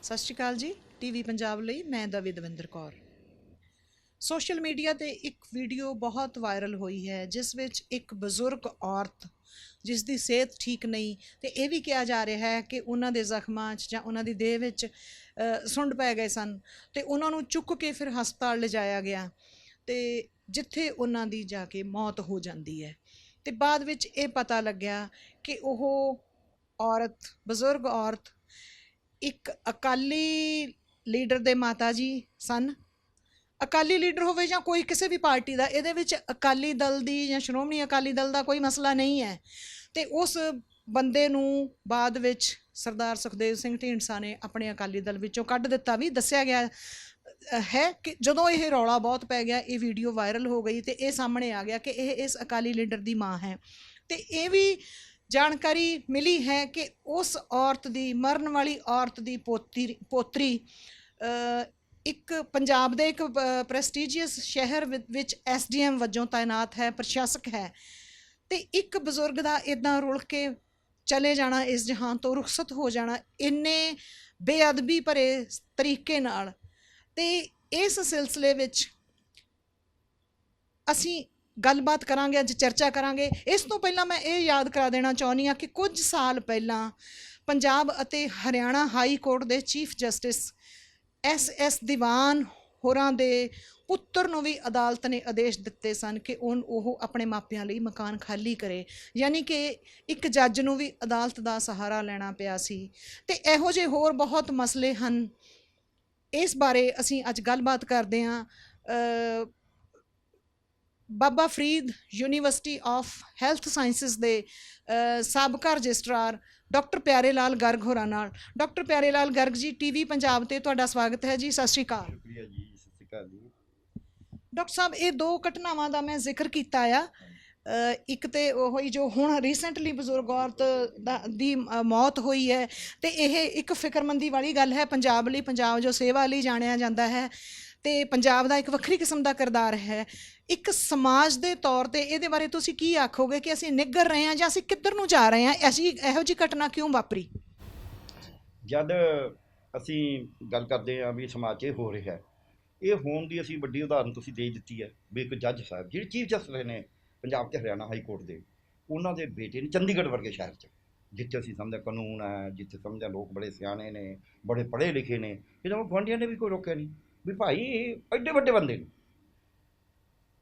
ਸਤਿ ਸ਼੍ਰੀ ਅਕਾਲ ਜੀ। ਟੀਵੀ ਪੰਜਾਬ ਲਈ ਮੈਂ ਦਵਿੰਦਰ ਕੌਰ। ਸੋਸ਼ਲ ਮੀਡੀਆ ਤੇ ਇੱਕ ਵੀਡੀਓ ਬਹੁਤ ਵਾਇਰਲ ਹੋਈ ਹੈ ਜਿਸ ਵਿੱਚ ਇੱਕ ਬਜ਼ੁਰਗ ਔਰਤ ਜਿਸ ਦੀ ਸਿਹਤ ਠੀਕ ਨਹੀਂ ਤੇ ਇਹ ਵੀ ਕਿਹਾ ਜਾ ਰਿਹਾ ਹੈ ਕਿ ਉਹਨਾਂ ਦੇ ਜ਼ਖਮਾਂ 'ਚ ਜਾਂ ਉਹਨਾਂ ਦੀ ਦੇਹ ਵਿੱਚ ਸੁੰਡ ਪੈ ਗਏ ਸਨ ਤੇ ਉਹਨਾਂ ਨੂੰ ਚੁੱਕ ਕੇ ਫਿਰ ਹਸਪਤਾਲ ਲਿਜਾਇਆ ਗਿਆ ਤੇ ਜਿੱਥੇ ਉਹਨਾਂ ਦੀ ਜਾ ਕੇ ਮੌਤ ਹੋ ਜਾਂਦੀ ਹੈ ਤੇ ਬਾਅਦ ਵਿੱਚ ਇਹ ਪਤਾ ਲੱਗਿਆ ਕਿ ਉਹ ਬਜ਼ੁਰਗ ਔਰਤ ਇੱਕ ਅਕਾਲੀ ਲੀਡਰ ਦੇ ਮਾਤਾ ਜੀ ਸਨ। ਅਕਾਲੀ ਲੀਡਰ ਹੋਵੇ ਜਾਂ ਕੋਈ ਕਿਸੇ ਵੀ ਪਾਰਟੀ ਦਾ, ਇਹਦੇ ਵਿੱਚ ਅਕਾਲੀ ਦਲ ਦੀ ਜਾਂ ਸ਼੍ਰੋਮਣੀ ਅਕਾਲੀ ਦਲ ਦਾ ਕੋਈ ਮਸਲਾ ਨਹੀਂ ਹੈ। ਤੇ ਉਸ ਬੰਦੇ ਨੂੰ ਬਾਅਦ ਵਿੱਚ ਸਰਦਾਰ ਸੁਖਦੇਵ ਸਿੰਘ ਢੀਂਡਸਾ ਨੇ ਆਪਣੇ ਅਕਾਲੀ ਦਲ ਵਿੱਚੋਂ ਕੱਢ ਦਿੱਤਾ ਵੀ ਦੱਸਿਆ ਗਿਆ ਹੈ ਕਿ ਜਦੋਂ ਇਹ ਰੌਲਾ ਬਹੁਤ ਪੈ ਗਿਆ, ਇਹ ਵੀਡੀਓ ਵਾਇਰਲ ਹੋ ਗਈ ਤੇ ਇਹ ਸਾਹਮਣੇ ਆ ਗਿਆ ਕਿ ਇਹ ਇਸ ਅਕਾਲੀ ਲੀਡਰ ਦੀ ਮਾਂ ਹੈ। ਤੇ ਇਹ ਵੀ ਜਾਣਕਾਰੀ ਮਿਲੀ ਹੈ ਕਿ ਉਸ ਔਰਤ ਦੀ, ਮਰਨ ਵਾਲੀ ਔਰਤ ਦੀ ਪੋਤਰੀ ਇੱਕ ਪੰਜਾਬ ਦੇ ਇੱਕ ਪ੍ਰੈਸਟੀਜੀਅਸ ਸ਼ਹਿਰ ਵਿੱਚ SDM ਵਜੋਂ ਤਾਇਨਾਤ ਹੈ, ਪ੍ਰਸ਼ਾਸਕ ਹੈ। ਤੇ ਇੱਕ ਬਜ਼ੁਰਗ ਦਾ ਇੱਦਾਂ ਰੁਲ ਕੇ ਚਲੇ ਜਾਣਾ, ਇਸ ਜਹਾਨ ਤੋਂ ਰੁਖਸਤ ਹੋ ਜਾਣਾ ਇੰਨੇ ਬੇਅਦਬੀ ਭਰੇ ਤਰੀਕੇ ਨਾਲ। ਤੇ ਇਸ ਸਿਲਸਿਲੇ ਵਿੱਚ ਅਸੀਂ ਗੱਲਬਾਤ ਕਰਾਂਗੇ, ਅੱਜ ਚਰਚਾ ਕਰਾਂਗੇ। ਇਸ ਤੋਂ ਪਹਿਲਾਂ ਮੈਂ ਇਹ ਯਾਦ ਕਰਾ ਦੇਣਾ ਚਾਹੁੰਦੀ ਹਾਂ ਕਿ ਕੁਝ ਸਾਲ ਪਹਿਲਾਂ ਪੰਜਾਬ ਅਤੇ ਹਰਿਆਣਾ ਹਾਈ ਕੋਰਟ ਦੇ ਚੀਫ ਜਸਟਿਸ SS ਦੀਵਾਨ ਹੋਰਾਂ ਦੇ ਪੁੱਤਰ ਨੂੰ ਵੀ ਅਦਾਲਤ ਨੇ ਆਦੇਸ਼ ਦਿੱਤੇ ਸਨ ਕਿ ਉਹ ਆਪਣੇ ਮਾਪਿਆਂ ਲਈ ਮਕਾਨ ਖਾਲੀ ਕਰੇ, ਯਾਨੀ ਕਿ ਇੱਕ ਜੱਜ ਨੂੰ ਵੀ ਅਦਾਲਤ ਦਾ ਸਹਾਰਾ ਲੈਣਾ ਪਿਆ ਸੀ। ਤੇ ਇਹੋ ਜਿਹੇ ਹੋਰ ਬਹੁਤ ਮਸਲੇ ਹਨ, ਇਸ ਬਾਰੇ ਅਸੀਂ ਅੱਜ ਗੱਲਬਾਤ ਕਰਦੇ ਹਾਂ Baba Farid university of health sciences ਦੇ ਸਾਬਕਾ ਰਜਿਸਟਰਾਰ ਡਾਕਟਰ ਪਿਆਰੇ ਲਾਲ ਗਰਗ ਹੋਰਾਂ ਨਾਲ। ਡਾਕਟਰ ਪਿਆਰੇ ਲਾਲ ਗਰਗ ਜੀ, ਟੀਵੀ ਪੰਜਾਬ ਤੇ ਤੁਹਾਡਾ ਸਵਾਗਤ ਹੈ ਜੀ। ਸਤਿ ਸ਼੍ਰੀ ਅਕਾਲ। ਸ਼ੁਕਰੀਆ ਜੀ, ਸਤਿ ਸ਼੍ਰੀ ਅਕਾਲ ਜੀ। ਡਾਕਟਰ ਸਾਹਿਬ, ਇਹ ਦੋ ਘਟਨਾਵਾਂ ਦਾ ਮੈਂ ਜ਼ਿਕਰ ਕੀਤਾ ਆ। ਇੱਕ ਤੇ ਉਹੀ ਜੋ ਹੁਣ ਰੀਸੈਂਟਲੀ ਬਜ਼ੁਰਗ ਔਰਤ ਦੀ ਮੌਤ ਹੋਈ ਹੈ ਤੇ ਇਹ ਇੱਕ ਫਿਕਰਮੰਦੀ ਵਾਲੀ ਗੱਲ ਹੈ ਪੰਜਾਬ ਲਈ। ਪੰਜਾਬ ਜੋ ਸੇਵਾ ਲਈ ਜਾਣਿਆ ਜਾਂਦਾ ਹੈ ਤੇ ਪੰਜਾਬ ਦਾ ਇੱਕ ਵੱਖਰੀ ਕਿਸਮ ਦਾ ਕਿਰਦਾਰ ਹੈ। ਇੱਕ ਸਮਾਜ ਦੇ ਤੌਰ ਤੇ ਇਹਦੇ ਬਾਰੇ ਤੁਸੀਂ ਕੀ ਆਖੋਗੇ ਕਿ ਅਸੀਂ ਨਿੱਘਰ ਰਹੇ ਹਾਂ ਜਾਂ ਅਸੀਂ ਕਿੱਧਰ ਨੂੰ ਜਾ ਰਹੇ ਹਾਂ? ਇਹੋ ਜਿਹੀ ਘਟਨਾ ਕਿਉਂ ਵਾਪਰੀ? ਜਦ ਅਸੀਂ ਗੱਲ ਕਰਦੇ ਹਾਂ ਵੀ ਸਮਾਜ 'ਚ ਹੋ ਰਿਹਾ, ਇਹ ਹੋਣ ਦੀ ਅਸੀਂ ਵੱਡੀ ਉਦਾਹਰਨ ਤੁਸੀਂ ਦੇ ਦਿੱਤੀ ਹੈ ਵੀ ਇੱਕ ਜੱਜ ਸਾਹਿਬ ਜਿਹੜੇ ਚੀਫ ਜਸਟਿਸ ਨੇ ਪੰਜਾਬ ਤੇ ਹਰਿਆਣਾ ਹਾਈ ਕੋਰਟ ਦੇ, ਉਹਨਾਂ ਦੇ ਬੇਟੇ ਨੇ ਚੰਡੀਗੜ੍ਹ ਵਰਗੇ ਸ਼ਹਿਰ 'ਚ, ਜਿੱਥੇ ਅਸੀਂ ਸਮਝਿਆ ਕਾਨੂੰਨ ਹੈ, ਜਿੱਥੇ ਸਮਝਿਆ ਲੋਕ ਬੜੇ ਸਿਆਣੇ ਨੇ, ਬੜੇ ਪੜ੍ਹੇ ਲਿਖੇ ਨੇ, ਇਹਨਾਂ ਗੁਆਂਢੀਆਂ ਨੇ ਵੀ ਕੋਈ ਰੋਕਿਆ ਨਹੀਂ ਵੀ ਭਾਈ ਐਡੇ ਵੱਡੇ ਬੰਦੇ ਨੇ।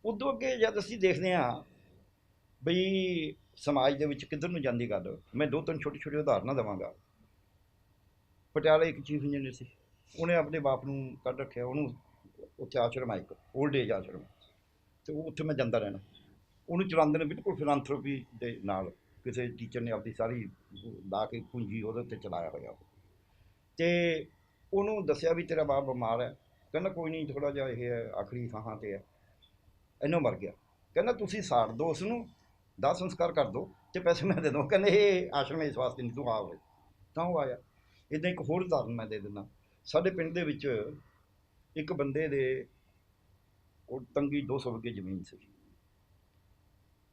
ਉਦੋਂ ਅੱਗੇ ਜਦ ਅਸੀਂ ਦੇਖਦੇ ਹਾਂ ਬਈ ਸਮਾਜ ਦੇ ਵਿੱਚ ਕਿੱਧਰ ਨੂੰ ਜਾਂਦੀ ਗੱਲ, ਮੈਂ ਦੋ ਤਿੰਨ ਛੋਟੀ ਛੋਟੀ ਉਦਾਹਰਨਾਂ ਦੇਵਾਂਗਾ। ਪਟਿਆਲੇ ਇੱਕ ਚੀਫ ਇੰਜੀਨੀਅਰ ਸੀ, ਉਹਨੇ ਆਪਣੇ ਬਾਪ ਨੂੰ ਕੱਢ ਰੱਖਿਆ, ਉਹਨੂੰ ਉੱਥੇ ਆਸ਼ਰਮ ਆ ਇੱਕ ਓਲਡ ਏਜ ਆਸ਼ਰਮ, ਅਤੇ ਉਹ ਉੱਥੇ ਮੈਂ ਜਾਂਦਾ ਰਹਿਣਾ। ਉਹਨੂੰ ਚਲਾਉਂਦੇ ਨੇ ਬਿਲਕੁਲ ਫਿਲਾਂਥਰੋਪੀ ਦੇ ਨਾਲ, ਕਿਸੇ ਟੀਚਰ ਨੇ ਆਪਣੀ ਸਾਰੀ ਲਾ ਕੇ ਪੂੰਜੀ ਉਹਦੇ ਉੱਤੇ ਚਲਾਇਆ ਹੋਇਆ। ਅਤੇ ਉਹਨੂੰ ਦੱਸਿਆ ਵੀ ਤੇਰਾ ਬਾਪ ਬਿਮਾਰ ਹੈ, ਕਹਿੰਦਾ ਕੋਈ ਨਹੀਂ, ਥੋੜ੍ਹਾ ਜਿਹਾ ਇਹ ਹੈ, ਆਖਰੀ ਸਾਹਾਂ 'ਤੇ ਹੈ, ਇਹਨੂੰ ਮਰ ਗਿਆ। ਕਹਿੰਦਾ ਤੁਸੀਂ ਸਾੜ ਦਿਓ ਉਸ ਨੂੰ, ਦਾਹ ਸੰਸਕਾਰ ਕਰ ਦਿਓ ਅਤੇ ਪੈਸੇ ਮੈਂ ਦੇ ਦਊਂ। ਕਹਿੰਦੇ ਇਹ ਆਸ਼ਰਮ ਇਸ ਵਾਸਤੇ ਨਹੀਂ, ਤੂੰ ਆ ਹੋਏ। ਤਾਂ ਉਹ ਆਇਆ। ਇੱਦਾਂ ਇੱਕ ਹੋਰ ਉਦਾਹਰਨ ਮੈਂ ਦੇ ਦਿੰਦਾ। ਸਾਡੇ ਪਿੰਡ ਦੇ ਵਿੱਚ ਇੱਕ ਬੰਦੇ ਦੇ ਉਹ ਤੰਗੀ 200 ਵਿਗੇ ਜ਼ਮੀਨ ਸੀ,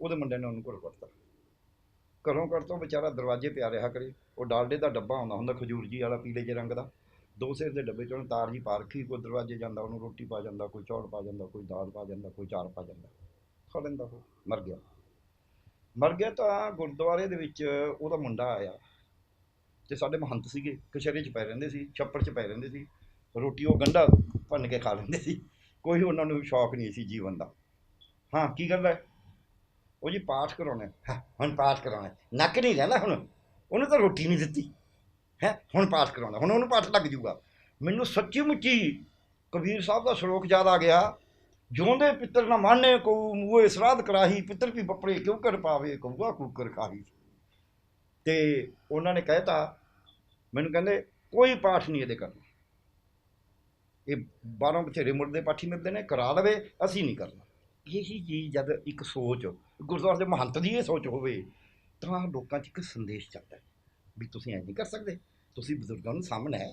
ਉਹਦੇ ਮੁੰਡੇ ਨੇ ਉਹਨੂੰ ਘਰੋਂ ਕੱਢਤਾ। ਵਿਚਾਰਾ ਦਰਵਾਜ਼ੇ ਪਿਆ ਰਿਹਾ ਕਰੇ। ਉਹ ਡਾਲਡੇ ਦਾ ਡੱਬਾ ਆਉਂਦਾ ਹੁੰਦਾ ਖਜੂਰ ਜੀ ਵਾਲਾ, ਪੀਲੇ ਜਿਹੇ ਰੰਗ ਦਾ, 2 ਸੇਰ ਦੇ ਡੱਬੇ 'ਚ ਉਹਨੇ ਤਾਰ ਜੀ ਪਾ ਰੱਖੀ। ਕੋਈ ਦਰਵਾਜ਼ੇ ਜਾਂਦਾ, ਉਹਨੂੰ ਰੋਟੀ ਪਾ ਜਾਂਦਾ, ਕੋਈ ਚੌਲ ਪਾ ਜਾਂਦਾ, ਕੋਈ ਦਾਲ ਪਾ ਜਾਂਦਾ, ਕੋਈ ਚਾਰ ਪਾ ਜਾਂਦਾ, ਖਾ ਲੈਂਦਾ। ਉਹ ਮਰ ਗਿਆ ਤਾਂ ਗੁਰਦੁਆਰੇ ਦੇ ਵਿੱਚ ਉਹਦਾ ਮੁੰਡਾ ਆਇਆ, ਅਤੇ ਸਾਡੇ ਮਹੰਤ ਸੀਗੇ, ਕਚਹਿਰੇ 'ਚ ਪੈ ਰਹਿੰਦੇ ਸੀ, ਛੱਪੜ 'ਚ ਪੈ ਰਹਿੰਦੇ ਸੀ, ਰੋਟੀ ਉਹ ਗੰਢਾ ਭੰਨ ਕੇ ਖਾ ਲੈਂਦੇ ਸੀ, ਕੋਈ ਉਹਨਾਂ ਨੂੰ ਸ਼ੌਕ ਨਹੀਂ ਸੀ ਜੀਵਨ ਦਾ। ਹਾਂ, ਕੀ ਗੱਲ ਹੈ? ਉਹ ਜੀ ਪਾਠ ਕਰਾਉਣਾ। ਹੁਣ ਪਾਠ ਕਰਾਉਣਾ, ਨੱਕ ਨਹੀਂ ਰਹਿੰਦਾ ਹੁਣ, ਉਹਨੂੰ ਤਾਂ ਰੋਟੀ ਨਹੀਂ ਦਿੱਤੀ ਹੈ, ਹੁਣ ਪਾਠ ਕਰਾਉਣਾ, ਹੁਣ ਉਹਨੂੰ ਪਾਠ ਲੱਗ ਜੂਗਾ। ਮੈਨੂੰ ਸੱਚੀ ਮੁੱਚੀ ਕਬੀਰ ਸਾਹਿਬ ਦਾ ਸ਼ਲੋਕ ਯਾਦ ਆ ਗਿਆ, ਜਿਉਂਦੇ ਪਿੱਤਰ ਨਾ ਮਾਨੇ ਕਉ ਮੂਹੇ ਸਰਾਧ ਕਰਾਹੀ, ਪਿੱਤਰ ਕੀ ਬੱਪੜੇ ਕਿਉਂ ਕਰ ਪਾਵੇ ਕਊਆ ਕੂਕਰ ਖਾਹੀ। ਅਤੇ ਉਹਨਾਂ ਨੇ ਕਹਿ ਤਾ ਮੈਨੂੰ, ਕਹਿੰਦੇ ਕੋਈ ਪਾਠ ਨਹੀਂ ਇਹਦੇ ਕਰਨਾ, ਇਹ 12 ਬਥੇਰੇ ਮੁੱਢ ਪਾਠੀ ਮਿਲਦੇ ਨੇ, ਕਰਾ ਲਵੇ, ਅਸੀਂ ਨਹੀਂ ਕਰਨਾ। ਇਹੀ ਚੀਜ਼ ਜਦ ਇੱਕ ਸੋਚ ਗੁਰਦੁਆਰੇ ਦੇ ਮਹੰਤ ਦੀ ਇਹ ਸੋਚ ਹੋਵੇ ਤਾਂ ਲੋਕਾਂ 'ਚ ਇੱਕ ਸੰਦੇਸ਼ ਚੱਲਦਾ ਵੀ ਤੁਸੀਂ ਐਂ ਨਹੀਂ ਕਰ ਸਕਦੇ, ਤੁਸੀਂ ਬਜ਼ੁਰਗਾਂ ਨੂੰ ਸਾਹਮਣੇ ਹੈ।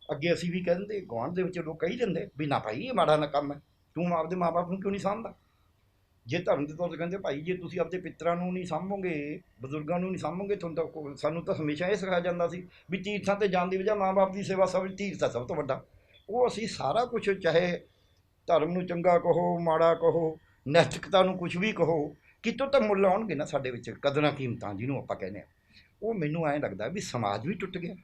ਅੱਗੇ ਅਸੀਂ ਵੀ ਕਹਿ ਦਿੰਦੇ, ਗੁਆਂਢ ਦੇ ਵਿੱਚ ਲੋਕ ਕਹੀ ਦਿੰਦੇ ਵੀ ਨਾ ਭਾਈ ਇਹ ਮਾੜਾ ਨਾ ਕੰਮ ਹੈ, ਤੂੰ ਆਪਦੇ ਮਾਂ ਬਾਪ ਨੂੰ ਕਿਉਂ ਨਹੀਂ ਸਾਂਭਦਾ। ਜੇ ਧਰਮ ਦੇ ਤੌਰ 'ਤੇ ਕਹਿੰਦੇ ਭਾਈ ਜੇ ਤੁਸੀਂ ਆਪਣੇ ਪਿੱਤਰਾਂ ਨੂੰ ਨਹੀਂ ਸਾਂਭੋਗੇ, ਬਜ਼ੁਰਗਾਂ ਨੂੰ ਨਹੀਂ ਸਾਂਭੋਗੇ, ਤੁਹਾਨੂੰ ਤਾਂ ਸਾਨੂੰ ਤਾਂ ਹਮੇਸ਼ਾ ਇਹ ਸਿਖਾਇਆ ਜਾਂਦਾ ਸੀ ਵੀ ਤੀਰਥਾਂ 'ਤੇ ਜਾਣ ਦੀ ਵਜ੍ਹਾ ਮਾਂ ਬਾਪ ਦੀ ਸੇਵਾ ਸਭ ਤੀਰਥ ਆ ਸਭ ਤੋਂ ਵੱਡਾ। ਉਹ ਅਸੀਂ ਸਾਰਾ ਕੁਛ, ਚਾਹੇ ਧਰਮ ਨੂੰ ਚੰਗਾ ਕਹੋ ਮਾੜਾ ਕਹੋ, ਨੈਤਿਕਤਾ ਨੂੰ ਕੁਛ ਵੀ ਕਹੋ, ਕਿਤੋਂ ਤਾਂ ਮੁੱਲ ਆਉਣਗੇ ਨਾ ਸਾਡੇ ਵਿੱਚ ਕਦਰਾਂ ਕੀਮਤਾਂ ਜਿਹਨੂੰ ਆਪਾਂ ਕਹਿੰਦੇ ਹਾਂ। ਉਹ ਮੈਨੂੰ ਐਂ ਲੱਗਦਾ ਵੀ ਸਮਾਜ ਵੀ ਟੁੱਟ ਗਿਆ।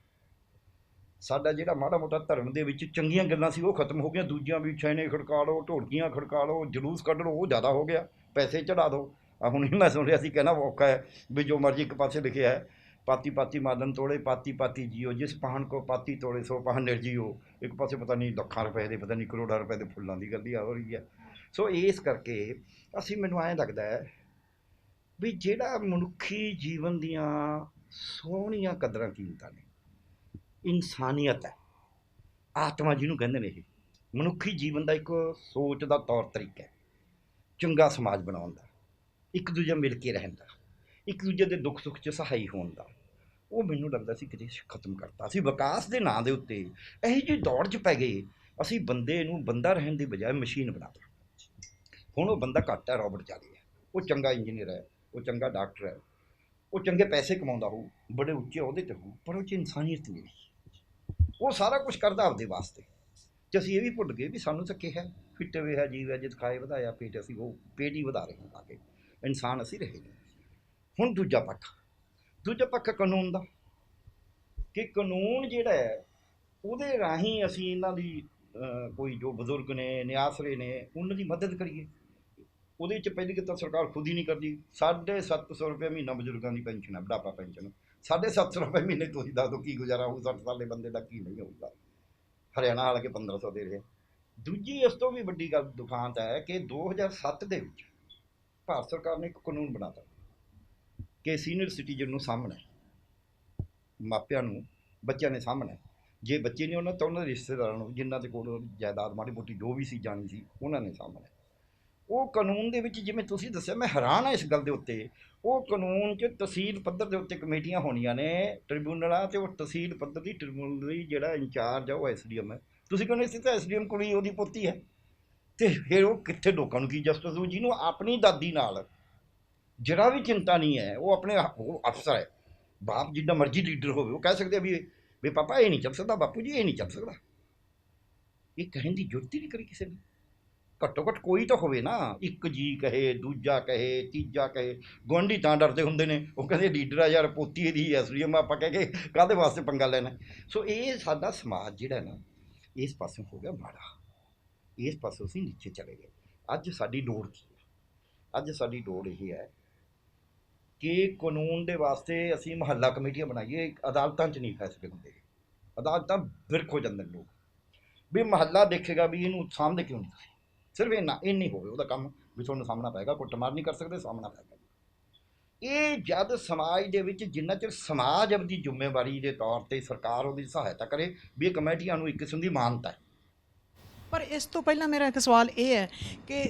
ਸਾਡਾ ਜਿਹੜਾ ਮਾੜਾ ਮੋਟਾ ਧਰਮ ਦੇ ਵਿੱਚ ਚੰਗੀਆਂ ਗੱਲਾਂ ਸੀ ਉਹ ਖਤਮ ਹੋ ਗਈਆਂ, ਦੂਜੀਆਂ ਵੀ ਛੈਣੇ ਖੜਕਾ ਲਓ, ਢੋਲਕੀਆਂ ਖੜਕਾ ਲਓ, ਜਲੂਸ ਕੱਢ ਲਓ, ਉਹ ਜ਼ਿਆਦਾ ਹੋ ਗਿਆ। ਪੈਸੇ ਚੜਾ ਦਿਓ। ਹੁਣ ਹੀ ਮੈਂ ਸੁਣ ਰਿਹਾ ਸੀ, ਕਹਿਣਾ ਔਖਾ ਹੈ ਵੀ ਜੋ ਮਰਜ਼ੀ ਇੱਕ ਪਾਸੇ ਲਿਖਿਆ ਹੈ, ਪਾਤੀ ਪਾਤੀ ਮਾਦਨ ਤੋੜੇ ਪਾਤੀ ਪਾਤੀ ਜੀਓ, ਜਿਸ ਪਾਹਣ ਕੋ ਪਾਤੀ ਤੋੜੇ ਸੋ ਪਾਹਣ ਨਿਰਜੀਓ। ਇੱਕ ਪਾਸੇ ਪਤਾ ਨਹੀਂ ਲੱਖਾਂ ਰੁਪਏ ਦੇ, ਪਤਾ ਨਹੀਂ ਕਰੋੜਾਂ ਰੁਪਏ ਦੇ ਫੁੱਲਾਂ ਦੀ ਗੱਲ ਹੀ ਹੋ ਰਹੀ ਹੈ। ਸੋ ਇਸ ਕਰਕੇ ਮੈਨੂੰ ਐਂ ਲੱਗਦਾ ਹੈ ਵੀ ਜਿਹੜਾ ਮਨੁੱਖੀ ਜੀਵਨ ਦੀਆਂ ਸੋਹਣੀਆਂ ਕਦਰਾਂ ਕੀਮਤਾਂ ਨੇ, ਇਨਸਾਨੀਅਤ ਹੈ, ਆਤਮਾ ਜਿਹਨੂੰ ਕਹਿੰਦੇ ਨੇ, ਇਹ ਮਨੁੱਖੀ ਜੀਵਨ ਦਾ ਇੱਕ ਸੋਚ ਦਾ ਤੌਰ ਤਰੀਕਾ ਹੈ, ਚੰਗਾ ਸਮਾਜ ਬਣਾਉਣ ਦਾ, ਇੱਕ ਦੂਜੇ ਮਿਲ ਕੇ ਰਹਿਣ ਦਾ, ਇੱਕ ਦੂਜੇ ਦੇ ਦੁੱਖ ਸੁੱਖ 'ਚ ਸਹਾਈ ਹੋਣ ਦਾ, ਉਹ ਮੈਨੂੰ ਲੱਗਦਾ ਸੀ ਕਿਤੇ ਖਤਮ ਕਰਤਾ। ਅਸੀਂ ਵਿਕਾਸ ਦੇ ਨਾਂ ਦੇ ਉੱਤੇ ਇਹੋ ਜਿਹੀ ਦੌੜ 'ਚ ਪੈ ਗਏ, ਅਸੀਂ ਬੰਦੇ ਨੂੰ ਬੰਦਾ ਰਹਿਣ ਦੀ ਬਜਾਏ ਮਸ਼ੀਨ ਬਣਾ ਦਿੱਤਾ। ਹੁਣ ਉਹ ਬੰਦਾ ਘੱਟ ਹੈ, ਰੋਬਟ ਜ਼ਿਆਦਾ ਹੈ। ਉਹ ਚੰਗਾ ਇੰਜੀਨੀਅਰ ਹੈ, ਉਹ ਚੰਗਾ ਡਾਕਟਰ ਹੈ, ਉਹ ਚੰਗੇ ਪੈਸੇ ਕਮਾਉਂਦਾ ਹੋਊ, ਬੜੇ ਉੱਚੇ ਅਹੁਦੇ 'ਤੇ ਹੋਊ, ਪਰ ਉਹ 'ਚ ਇਨਸਾਨੀਅਤ ਨਹੀਂ ਰਹੀ। ਉਹ ਸਾਰਾ ਕੁਛ ਕਰਦਾ ਆਪਦੇ ਵਾਸਤੇ। ਤੇ ਅਸੀਂ ਇਹ ਵੀ ਭੁੱਲ ਗਏ ਵੀ ਸਾਨੂੰ ਤਾਂ ਕਿਹਾ ਫਿੱਟ ਵੇਹਾ ਜੀਵ ਹੈ, ਜਿਤ ਖਾਏ ਵਧਾਇਆ ਪੇਟ, ਅਸੀਂ ਉਹ ਪੇਟ ਹੀ ਵਧਾ ਰਹੇ ਹਾਂ ਆ ਕੇ, ਇਨਸਾਨ ਅਸੀਂ ਰਹੇ ਨਹੀਂ। ਹੁਣ ਦੂਜਾ ਪੱਖ ਕਾਨੂੰਨ ਦਾ, ਕਿ ਕਾਨੂੰਨ ਜਿਹੜਾ ਹੈ ਉਹਦੇ ਰਾਹੀਂ ਅਸੀਂ ਇਹਨਾਂ ਦੀ ਕੋਈ ਜੋ ਬਜ਼ੁਰਗ ਨੇ, ਨਿਆਸਰੇ ਨੇ, ਉਹਨਾਂ ਦੀ ਮਦਦ ਕਰੀਏ। ਉਹਦੇ 'ਚ ਪਹਿਲੀ ਗੱਲ ਤਾਂ ਸਰਕਾਰ ਖੁਦ ਹੀ ਨਹੀਂ ਕਰਦੀ। 750 ਰੁਪਏ ਮਹੀਨਾ ਬਜ਼ੁਰਗਾਂ ਦੀ ਪੈਨਸ਼ਨ ਹੈ, ਬੁਢਾਪਾ ਪੈਨਸ਼ਨ। 750 ਰੁਪਏ ਮਹੀਨੇ ਤੁਸੀਂ ਦੱਸ ਦਿਓ ਕੀ ਗੁਜ਼ਾਰਾ ਹੋਊ 60 ਸਾਲ ਦੇ ਬੰਦੇ ਦਾ, ਕੀ ਨਹੀਂ ਹੋਊਗਾ। ਹਰਿਆਣਾ ਹਾਲ ਕੇ 1500 ਦੇ ਰਿਹਾ। ਦੂਜੀ ਇਸ ਤੋਂ ਵੀ ਵੱਡੀ ਗੱਲ ਦੁਖਾਂਤ ਹੈ ਕਿ 2007 ਦੇ ਵਿੱਚ ਭਾਰਤ ਸਰਕਾਰ ਨੇ ਇੱਕ ਕਾਨੂੰਨ ਬਣਾਤਾ ਕਿ ਸੀਨੀਅਰ ਸਿਟੀਜ਼ਨ ਨੂੰ ਸਾਂਭਣਾ, ਮਾਪਿਆਂ ਨੂੰ ਬੱਚਿਆਂ ਨੇ ਸਾਂਭਣਾ। ਜੇ ਬੱਚੇ ਨਹੀਂ ਉਹਨਾਂ ਤਾਂ ਉਹਨਾਂ ਦੇ ਰਿਸ਼ਤੇਦਾਰਾਂ ਨੂੰ, ਜਿਨ੍ਹਾਂ ਦੇ ਕੋਲ ਜਾਇਦਾਦ ਮਾੜੀ ਮੋਟੀ ਜੋ ਵੀ ਸੀ ਜਾਣੀ ਸੀ, ਉਹਨਾਂ ਨੇ ਸਾਂਭਣਾ। ਉਹ ਕਾਨੂੰਨ ਦੇ ਵਿੱਚ ਜਿਵੇਂ ਤੁਸੀਂ ਦੱਸਿਆ, ਮੈਂ ਹੈਰਾਨ ਹਾਂ ਇਸ ਗੱਲ ਦੇ ਉੱਤੇ, ਉਹ ਕਾਨੂੰਨ 'ਚ ਤਹਿਸੀਲ ਪੱਧਰ ਦੇ ਉੱਤੇ ਕਮੇਟੀਆਂ ਹੋਣੀਆਂ ਨੇ, ਟ੍ਰਿਬਿਊਨਲਾਂ, ਅਤੇ ਉਹ ਤਹਿਸੀਲ ਪੱਧਰ ਦੀ ਟ੍ਰਿਬਿਊਨਲ ਦੀ ਜਿਹੜਾ ਇੰਚਾਰਜ ਆ ਉਹ ਐਸਡੀਐਮ ਹੈ। ਤੁਸੀਂ ਕਹਿੰਦੇ ਸੀ ਤਾਂ ਐਸਡੀਐਮ ਕੁੜੀ ਉਹਦੀ ਪੋਤੀ ਹੈ, ਅਤੇ ਫਿਰ ਉਹ ਕਿੱਥੇ ਲੋਕਾਂ ਨੂੰ ਕੀ ਜਸਟਿਸ ਹੋਊ? ਜਿਹਨੂੰ ਆਪਣੀ ਦਾਦੀ ਨਾਲ ਜਰਾ ਵੀ ਚਿੰਤਾ ਨਹੀਂ ਹੈ, ਉਹ ਆਪਣੇ ਉਹ ਅਫਸਰ ਹੈ, ਬਾਪ ਜਿੱਦਾਂ ਮਰਜ਼ੀ ਲੀਡਰ ਹੋਵੇ, ਉਹ ਕਹਿ ਸਕਦੇ ਆ ਵੀ ਪਾਪਾ ਇਹ ਨਹੀਂ ਚੱਲ ਸਕਦਾ, ਬਾਪੂ ਜੀ ਇਹ ਨਹੀਂ ਚੱਲ ਸਕਦਾ। ਇਹ ਕਹਿਣ ਦੀ ਜ਼ਰੂਰਤ ਹੀ ਨਹੀਂ ਕਰੀ ਕਿਸੇ ਨੇ। ਘੱਟੋ ਘੱਟ ਕੋਈ ਤਾਂ ਹੋਵੇ ਨਾ, ਇੱਕ ਜੀ ਕਹੇ, ਦੂਜਾ ਕਹੇ, ਤੀਜਾ ਕਹੇ। ਗੁਆਂਢੀ ਤਾਂ ਡਰਦੇ ਹੁੰਦੇ ਨੇ, ਉਹ ਕਹਿੰਦੇ ਲੀਡਰ ਆ ਯਾਰ, ਪੋਤੀ ਇਹਦੀ ਐਸਡੀਐਮ, ਆਪਾਂ ਕਹਿ ਕੇ ਕਾਹਦੇ ਵਾਸਤੇ ਪੰਗਾ ਲੈਣਾ। ਸੋ ਇਹ ਸਾਡਾ ਸਮਾਜ ਜਿਹੜਾ ਨਾ, ਇਸ ਪਾਸੋਂ ਹੋ ਗਿਆ ਮਾੜਾ, ਇਸ ਪਾਸੋਂ ਅਸੀਂ ਨੀਚੇ ਚਲੇ ਗਏ। ਅੱਜ ਸਾਡੀ ਲੋੜ ਕੀ ਹੈ? ਅੱਜ ਸਾਡੀ ਲੋੜ ਇਹ ਹੈ ਕਿ ਕਾਨੂੰਨ ਦੇ ਵਾਸਤੇ ਅਸੀਂ ਮੁਹੱਲਾ ਕਮੇਟੀਆਂ ਬਣਾਈਏ। ਅਦਾਲਤਾਂ 'ਚ ਨਹੀਂ ਫੈਸਲੇ ਹੁੰਦੇ, ਅਦਾਲਤਾਂ ਬਿਰਖ ਹੋ ਜਾਂਦੇ ਨੇ ਲੋਕ, ਵੀ ਮੁਹੱਲਾ ਦੇਖੇਗਾ ਵੀ ਇਹਨੂੰ ਸਾਹਮਣੇ ਕਿਉਂ ਨਹੀਂ ਤੁਸੀਂ। ਸਿਰਫ ਇੰਨੀ ਹੋਵੇ ਉਹਦਾ ਕੰਮ ਵੀ ਤੁਹਾਨੂੰ ਸਾਹਮਣਾ ਪਏਗਾ, ਕੁੱਟਮਾਰ ਨਹੀਂ ਕਰ ਸਕਦੇ, ਸਾਹਮਣਾ ਪਏਗਾ। ਇਹ ਜਦ ਸਮਾਜ ਦੇ ਵਿੱਚ, ਜਿੰਨਾ ਚਿਰ ਸਮਾਜ ਆਪਣੀ ਜ਼ਿੰਮੇਵਾਰੀ ਦੇ ਤੌਰ 'ਤੇ ਸਰਕਾਰ ਉਹਦੀ ਸਹਾਇਤਾ ਕਰੇ ਵੀ ਇਹ ਕਮੇਟੀਆਂ ਨੂੰ ਇੱਕ ਕਿਸਮ ਦੀ ਮਾਨਤਾ ਹੈ। ਪਰ ਇਸ ਤੋਂ ਪਹਿਲਾਂ ਮੇਰਾ ਇੱਕ ਸਵਾਲ ਇਹ ਹੈ ਕਿ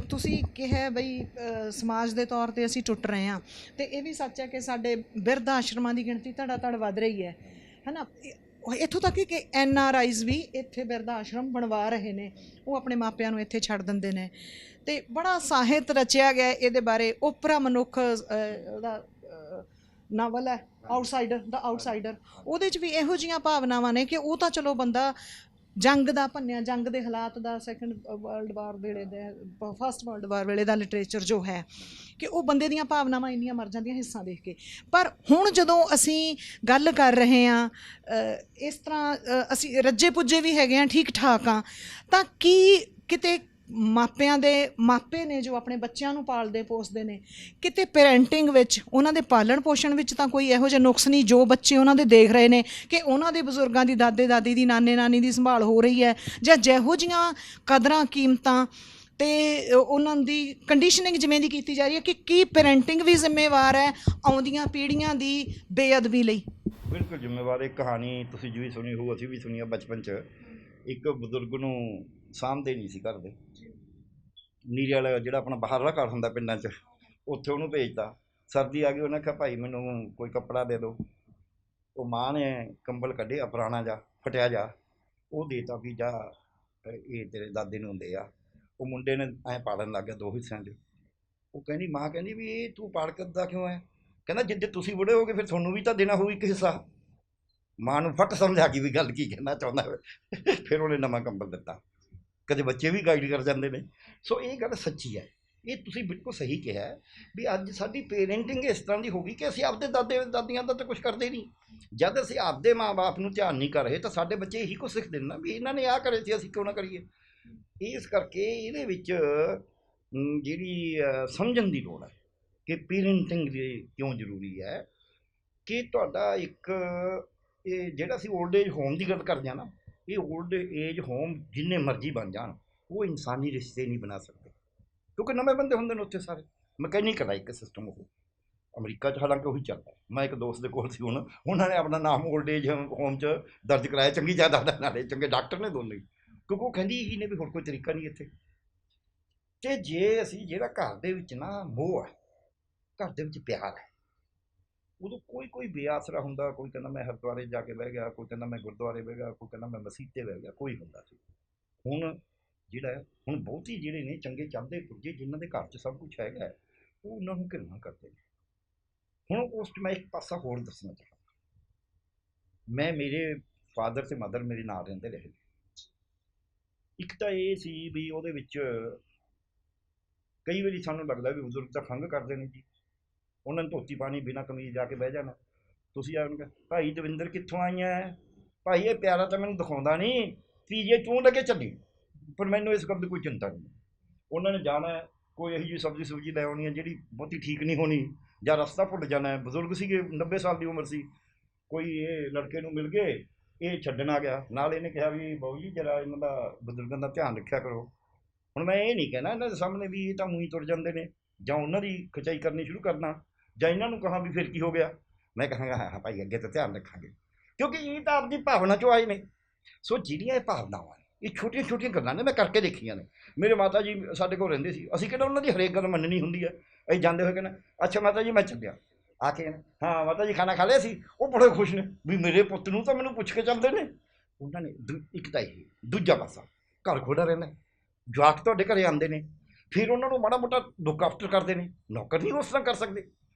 ਤੁਸੀਂ ਕਿਹਾ ਬਈ ਸਮਾਜ ਦੇ ਤੌਰ 'ਤੇ ਅਸੀਂ ਟੁੱਟ ਰਹੇ ਹਾਂ, ਅਤੇ ਇਹ ਵੀ ਸੱਚ ਹੈ ਕਿ ਸਾਡੇ ਬਿਰਧ ਆਸ਼ਰਮਾਂ ਦੀ ਗਿਣਤੀ ਧੜਾ ਵੱਧ ਰਹੀ ਹੈ ਨਾ। ਇੱਥੋਂ ਤੱਕ ਕਿ NRIs ਵੀ ਇੱਥੇ ਬਿਰਧ ਆਸ਼ਰਮ ਬਣਵਾ ਰਹੇ ਨੇ, ਉਹ ਆਪਣੇ ਮਾਪਿਆਂ ਨੂੰ ਇੱਥੇ ਛੱਡ ਦਿੰਦੇ ਨੇ। ਅਤੇ ਬੜਾ ਸਾਹਿਤ ਰਚਿਆ ਗਿਆ ਇਹਦੇ ਬਾਰੇ। ਓਪਰਾ ਮਨੁੱਖ ਉਹਦਾ ਨਾਵਲ ਹੈ ਦਾ ਆਊਟਸਾਈਡਰ, ਉਹਦੇ 'ਚ ਵੀ ਇਹੋ ਜਿਹੀਆਂ ਭਾਵਨਾਵਾਂ ਨੇ ਕਿ ਉਹ ਤਾਂ ਚਲੋ ਬੰਦਾ ਜੰਗ ਦਾ ਭੰਨਿਆ, ਜੰਗ ਦੇ ਹਾਲਾਤ ਦਾ, ਸੈਕੰਡ ਵਰਲਡ ਵਾਰ ਵੇਲੇ ਦੇ, ਫਸਟ ਵਰਲਡ ਵਾਰ ਵੇਲੇ ਦਾ ਲਿਟਰੇਚਰ ਜੋ ਹੈ, ਕਿ ਉਹ ਬੰਦੇ ਦੀਆਂ ਭਾਵਨਾਵਾਂ ਇੰਨੀਆਂ ਮਰ ਜਾਂਦੀਆਂ ਹਿੱਸਾ ਦੇਖ ਕੇ। ਪਰ ਹੁਣ ਜਦੋਂ ਅਸੀਂ ਗੱਲ ਕਰ ਰਹੇ ਹਾਂ ਇਸ ਤਰ੍ਹਾਂ, ਅਸੀਂ ਰੱਜੇ ਪੁੱਜੇ ਵੀ ਹੈਗੇ ਹਾਂ, ਠੀਕ ਠਾਕ ਹਾਂ, ਤਾਂ ਕੀ ਕਿਤੇ ਮਾਪੇ ਨੇ ਜੋ ਆਪਣੇ ਬੱਚਿਆਂ ਨੂੰ ਪਾਲਦੇ ਪੋਸਦੇ ਨੇ, ਕਿਤੇ ਪੈਰੈਂਟਿੰਗ ਵਿੱਚ, ਉਹਨਾਂ ਦੇ ਪਾਲਣ ਪੋਸ਼ਣ ਵਿੱਚ ਤਾਂ ਕੋਈ ਇਹੋ ਜਿਹਾ ਨੁਕਸ ਨਹੀਂ ਜੋ ਬੱਚੇ ਉਹਨਾਂ ਦੇ ਦੇਖ ਰਹੇ ਨੇ ਕਿ ਉਹਨਾਂ ਦੇ ਬਜ਼ੁਰਗਾਂ ਦੀ, ਦਾਦੇ ਦਾਦੀ ਦੀ, ਨਾਨੇ ਨਾਨੀ ਦੀ ਸੰਭਾਲ ਹੋ ਰਹੀ ਹੈ, ਜਾਂ ਜਿਹੋ ਜਿਹੀਆਂ ਕਦਰਾਂ ਕੀਮਤਾਂ ਅਤੇ ਉਹਨਾਂ ਦੀ ਕੰਡੀਸ਼ਨਿੰਗ ਜਿਵੇਂ ਦੀ ਕੀਤੀ ਜਾ ਰਹੀ ਹੈ, ਕਿ ਕੀ ਪੈਰੈਂਟਿੰਗ ਵੀ ਜ਼ਿੰਮੇਵਾਰ ਹੈ ਆਉਂਦੀਆਂ ਪੀੜ੍ਹੀਆਂ ਦੀ ਬੇਅਦਬੀ ਲਈ? ਬਿਲਕੁਲ ਜ਼ਿੰਮੇਵਾਰ। ਇੱਕ ਕਹਾਣੀ ਤੁਸੀਂ ਜੀ ਵੀ ਸੁਣੀ ਹੋਊ, ਅਸੀਂ ਵੀ ਸੁਣੀ ਆ ਬਚਪਨ 'ਚ। ਇੱਕ ਬਜ਼ੁਰਗ ਨੂੰ ਸਾਂਭਦੇ ਨਹੀਂ ਸੀ ਘਰ ਦੇ, ਨੀਰੇ ਵਾਲਾ ਜਿਹੜਾ ਆਪਣਾ ਬਾਹਰਲਾ ਘਰ ਹੁੰਦਾ ਪਿੰਡਾਂ 'ਚ, ਉੱਥੇ ਉਹਨੂੰ ਭੇਜਤਾ। ਸਰਦੀ ਆ ਗਈ, ਉਹਨੇ ਕਿਹਾ ਭਾਈ ਮੈਨੂੰ ਕੋਈ ਕੱਪੜਾ ਦੇ ਦਿਓ। ਉਹ ਮਾਂ ਨੇ ਕੰਬਲ ਕੱਢਿਆ ਪੁਰਾਣਾ ਜਿਹਾ ਫਟਿਆ ਜਾ, ਉਹ ਦੇਤਾ ਵੀ ਜਾ ਇਹ ਤੇਰੇ ਦਾਦੇ ਨੂੰ ਹੁੰਦੇ ਆ। ਉਹ ਮੁੰਡੇ ਨੇ ਐਂ ਪਾੜਨ ਲੱਗ ਗਿਆ ਦੋ ਹਿੱਸਿਆਂ 'ਚ, ਉਹ ਕਹਿੰਦੀ ਮਾਂ ਕਹਿੰਦੀ ਵੀ ਇਹ ਤੂੰ ਪਾੜ ਕਰਦਾ ਕਿਉਂ ਹੈ? ਕਹਿੰਦਾ ਜਿੱਦੇ ਤੁਸੀਂ ਬੁੜੇ ਹੋਗੇ ਫਿਰ ਤੁਹਾਨੂੰ ਵੀ ਤਾਂ ਦੇਣਾ ਹੋਊ ਇੱਕ ਹਿੱਸਾ। ਮਾਂ ਨੂੰ ਫੱਟ ਸਮਝ ਆ ਗਈ ਵੀ ਗੱਲ ਕੀ ਕਹਿਣਾ ਚਾਹੁੰਦਾ ਹੈ। ਫਿਰ ਉਹਨੇ ਨਵਾਂ ਕੰਬਲ ਦਿੱਤਾ। ਕਦੇ ਬੱਚੇ ਵੀ ਗਾਈਡ ਕਰ ਜਾਂਦੇ ਨੇ। ਸੋ ਇਹ ਗੱਲ ਸੱਚੀ ਹੈ, ਇਹ ਤੁਸੀਂ ਬਿਲਕੁਲ ਸਹੀ ਕਿਹਾ ਵੀ ਅੱਜ ਸਾਡੀ ਪੇਰੈਂਟਿੰਗ ਇਸ ਤਰ੍ਹਾਂ ਦੀ ਹੋ ਗਈ ਕਿ ਅਸੀਂ ਆਪਦੇ ਦਾਦੇ ਦਾਦੀਆਂ ਦਾ ਤਾਂ ਕੁਛ ਕਰਦੇ ਨਹੀਂ। ਜਦ ਅਸੀਂ ਆਪਦੇ ਮਾਂ-ਬਾਪ ਨੂੰ ਧਿਆਨ ਨਹੀਂ ਕਰ ਰਹੇ ਤਾਂ ਸਾਡੇ ਬੱਚੇ ਇਹੀ ਕੁਛ ਸਿੱਖਦੇ ਨੇ ਨਾ ਵੀ ਇਹਨਾਂ ਨੇ ਆਹ ਕਰੇ ਸੀ ਅਸੀਂ ਕਿਉਂ ਨਾ ਕਰੀਏ। ਇਸ ਕਰਕੇ ਇਹਦੇ ਵਿੱਚ ਜਿਹੜੀ ਸਮਝਣ ਦੀ ਲੋੜ ਹੈ ਕਿ ਪੇਰੈਂਟਿੰਗ ਕਿਉਂ ਜ਼ਰੂਰੀ ਹੈ। ਕਿ ਤੁਹਾਡਾ ਇੱਕ ਇਹ ਜਿਹੜਾ ਅਸੀਂ ਓਲਡ ਏਜ ਹੋਮ ਦੀ ਗੱਲ ਕਰਦੇ ਹਾਂ ਨਾ, ਇਹ ਓਲਡ ਏਜ ਹੋਮ ਜਿੰਨੇ ਮਰਜ਼ੀ ਬਣ ਜਾਣ ਉਹ ਇਨਸਾਨੀ ਰਿਸ਼ਤੇ ਨਹੀਂ ਬਣਾ ਸਕਦੇ ਕਿਉਂਕਿ ਨਵੇਂ ਬੰਦੇ ਹੁੰਦੇ ਨੇ ਉੱਥੇ ਸਾਰੇ। ਮਕੈਨੀਕਲ ਆ ਇੱਕ ਸਿਸਟਮ ਉਹ। ਅਮਰੀਕਾ 'ਚ ਹਾਲਾਂਕਿ ਉਹੀ ਚੱਲਦਾ। ਮੈਂ ਇੱਕ ਦੋਸਤ ਦੇ ਕੋਲ ਸੀ ਹੁਣ, ਉਹਨਾਂ ਨੇ ਆਪਣਾ ਨਾਮ ਓਲਡ ਏਜ ਹੋਮ 'ਚ ਦਰਜ ਕਰਾਇਆ। ਚੰਗੀ ਜਾਇਦਾਦ ਨਾਲੇ ਚੰਗੇ ਡਾਕਟਰ ਨੇ ਦੋਨੇ, ਕਿਉਂਕਿ ਉਹ ਕਹਿੰਦੀ ਹੀ ਨੇ ਵੀ ਹੋਰ ਕੋਈ ਤਰੀਕਾ ਨਹੀਂ ਇੱਥੇ। ਅਤੇ ਜੇ ਅਸੀਂ ਜਿਹੜਾ ਘਰ ਦੇ ਵਿੱਚ ਨਾ ਮੋਹ ਹੈ, ਘਰ ਦੇ ਵਿੱਚ ਪਿਆਰ ਹੈ, ਉਦੋਂ ਕੋਈ ਬੇਆਸਰਾ ਹੁੰਦਾ। ਕੋਈ ਕਹਿੰਦਾ ਮੈਂ ਹਰਿਦੁਆਰੇ ਜਾ ਕੇ ਬਹਿ ਗਿਆ, ਕੋਈ ਕਹਿੰਦਾ ਮੈਂ ਗੁਰਦੁਆਰੇ ਬਹਿ ਗਿਆ, ਕੋਈ ਕਹਿੰਦਾ ਮੈਂ ਮਸੀਤ 'ਤੇ ਬਹਿ ਗਿਆ, ਕੋਈ ਹੁੰਦਾ ਸੀ। ਹੁਣ ਜਿਹੜਾ ਹੈ ਹੁਣ ਬਹੁਤੀ ਜਿਹੜੇ ਨੇ ਚੰਗੇ ਚੱਲਦੇ ਪੁਰਜੇ ਜਿਨ੍ਹਾਂ ਦੇ ਘਰ 'ਚ ਸਭ ਕੁਛ ਹੈਗਾ ਉਹ ਉਹਨਾਂ ਨੂੰ ਘਿਰਨਾ ਕਰਦੇ ਨੇ। ਹੁਣ ਉਸ 'ਚ ਮੈਂ ਇੱਕ ਪਾਸਾ ਹੋਰ ਦੱਸਣਾ ਚਾਹਾਂਗਾ। ਮੈਂ ਮੇਰੇ ਫਾਦਰ ਅਤੇ ਮਦਰ ਮੇਰੇ ਨਾਲ ਰਹਿੰਦੇ ਰਹੇ। ਇੱਕ ਤਾਂ ਇਹ ਸੀ ਵੀ ਉਹਦੇ ਵਿੱਚ ਕਈ ਵਾਰੀ ਸਾਨੂੰ ਲੱਗਦਾ ਵੀ ਬਜ਼ੁਰਗ ਤਾਂ ਖੰਘ ਕਰਦੇ ਨੇ ਜੀ, ਉਹਨਾਂ ਨੇ ਧੋਤੀ ਪਾਣੀ ਬਿਨਾਂ ਕਮੀਜ਼ ਜਾ ਕੇ ਬਹਿ ਜਾਣਾ। ਤੁਸੀਂ ਆਉਣਗੇ ਭਾਈ ਦਵਿੰਦਰ ਕਿੱਥੋਂ ਆਈਆਂ? ਭਾਈ ਇਹ ਪਿਆਰਾ ਤਾਂ ਮੈਨੂੰ ਦਿਖਾਉਂਦਾ ਨਹੀਂ, ਤੀਜੇ ਤੂੰ ਲੱਗੇ ਚੱਲੀ। ਪਰ ਮੈਨੂੰ ਇਸ ਗੱਲ ਦੀ ਕੋਈ ਚਿੰਤਾ ਨਹੀਂ। ਉਹਨਾਂ ਨੇ ਜਾਣਾ ਕੋਈ ਇਹੋ ਜਿਹੀ ਸਬਜ਼ੀ ਸੁਬਜ਼ੀ ਲੈ ਆਉਣੀ ਹੈ ਜਿਹੜੀ ਬਹੁਤੀ ਠੀਕ ਨਹੀਂ ਹੋਣੀ, ਜਾਂ ਰਸਤਾ ਭੁੱਲ ਜਾਣਾ। ਬਜ਼ੁਰਗ ਸੀਗੇ, 90 ਸਾਲ ਦੀ ਉਮਰ ਸੀ। ਕੋਈ ਇਹ ਲੜਕੇ ਨੂੰ ਮਿਲ ਗਏ, ਇਹ ਛੱਡਣ ਆ ਗਿਆ ਨਾਲ। ਇਹਨੇ ਕਿਹਾ ਵੀ ਬਾਊ ਜੀ ਜਰਾ ਇਹਨਾਂ ਦਾ ਬਜ਼ੁਰਗਾਂ ਦਾ ਧਿਆਨ ਰੱਖਿਆ ਕਰੋ। ਹੁਣ ਮੈਂ ਇਹ ਨਹੀਂ ਕਹਿਣਾ ਇਹਨਾਂ ਦੇ ਸਾਹਮਣੇ ਵੀ ਇਹ ਤਾਂ ਊਂ ਹੀ ਤੁਰ ਜਾਂਦੇ ਨੇ, ਜਾਂ ਉਹਨਾਂ ਦੀ ਖਿਚਾਈ ਕਰਨੀ ਸ਼ੁਰੂ ਕਰਨਾ, ਜਾਂ ਇਹਨਾਂ ਨੂੰ ਕਹਾਂ ਵੀ ਫਿਰ ਕੀ ਹੋ ਗਿਆ। ਮੈਂ ਕਹਾਂਗਾ ਹਾਂ ਭਾਈ ਅੱਗੇ ਤੋਂ ਧਿਆਨ ਰੱਖਾਂਗੇ, ਕਿਉਂਕਿ ਇਹ ਤਾਂ ਆਪਦੀ ਭਾਵਨਾ 'ਚੋਂ ਆਏ ਨੇ। ਸੋ ਜਿਹੜੀਆਂ ਇਹ ਭਾਵਨਾਵਾਂ ਨੇ ਇਹ ਛੋਟੀਆਂ ਛੋਟੀਆਂ ਗੱਲਾਂ ਨੇ, ਮੈਂ ਕਰਕੇ ਦੇਖੀਆਂ ਨੇ। ਮੇਰੇ ਮਾਤਾ ਜੀ ਸਾਡੇ ਕੋਲ ਰਹਿੰਦੇ ਸੀ, ਅਸੀਂ ਕਿਹੜਾ ਉਹਨਾਂ ਦੀ ਹਰੇਕ ਗੱਲ ਮੰਨਣੀ ਹੁੰਦੀ ਹੈ। ਅਸੀਂ ਜਾਂਦੇ ਹੋਏ ਕਹਿੰਦੇ ਅੱਛਾ ਮਾਤਾ ਜੀ ਮੈਂ ਚੱਲਿਆ। ਆ ਕੇ ਹਾਂ ਮਾਤਾ ਜੀ ਖਾਣਾ ਖਾ ਲਿਆ ਸੀ। ਉਹ ਬੜੇ ਖੁਸ਼ ਨੇ ਵੀ ਮੇਰੇ ਪੁੱਤ ਨੂੰ ਤਾਂ ਮੈਨੂੰ ਪੁੱਛ ਕੇ ਚੱਲਦੇ ਨੇ। ਉਹਨਾਂ ਨੇ ਇੱਕ ਤਾਂ ਇਹ ਦੂਜਾ ਪਾਸਾ ਘਰ ਖੋਲ੍ਹਾ ਰਹਿੰਦਾ, ਜਵਾਕ ਤੁਹਾਡੇ ਘਰੇ ਆਉਂਦੇ ਨੇ, ਫਿਰ ਉਹਨਾਂ ਨੂੰ ਮਾੜਾ ਮੋਟਾ ਲੁੱਕ ਆਫਟਰ ਕਰਦੇ ਨੇ। ਨੌਕਰ ਨਹੀਂ ਉਸ ਤਰ੍ਹਾਂ ਕਰ ਸਕਦੇ।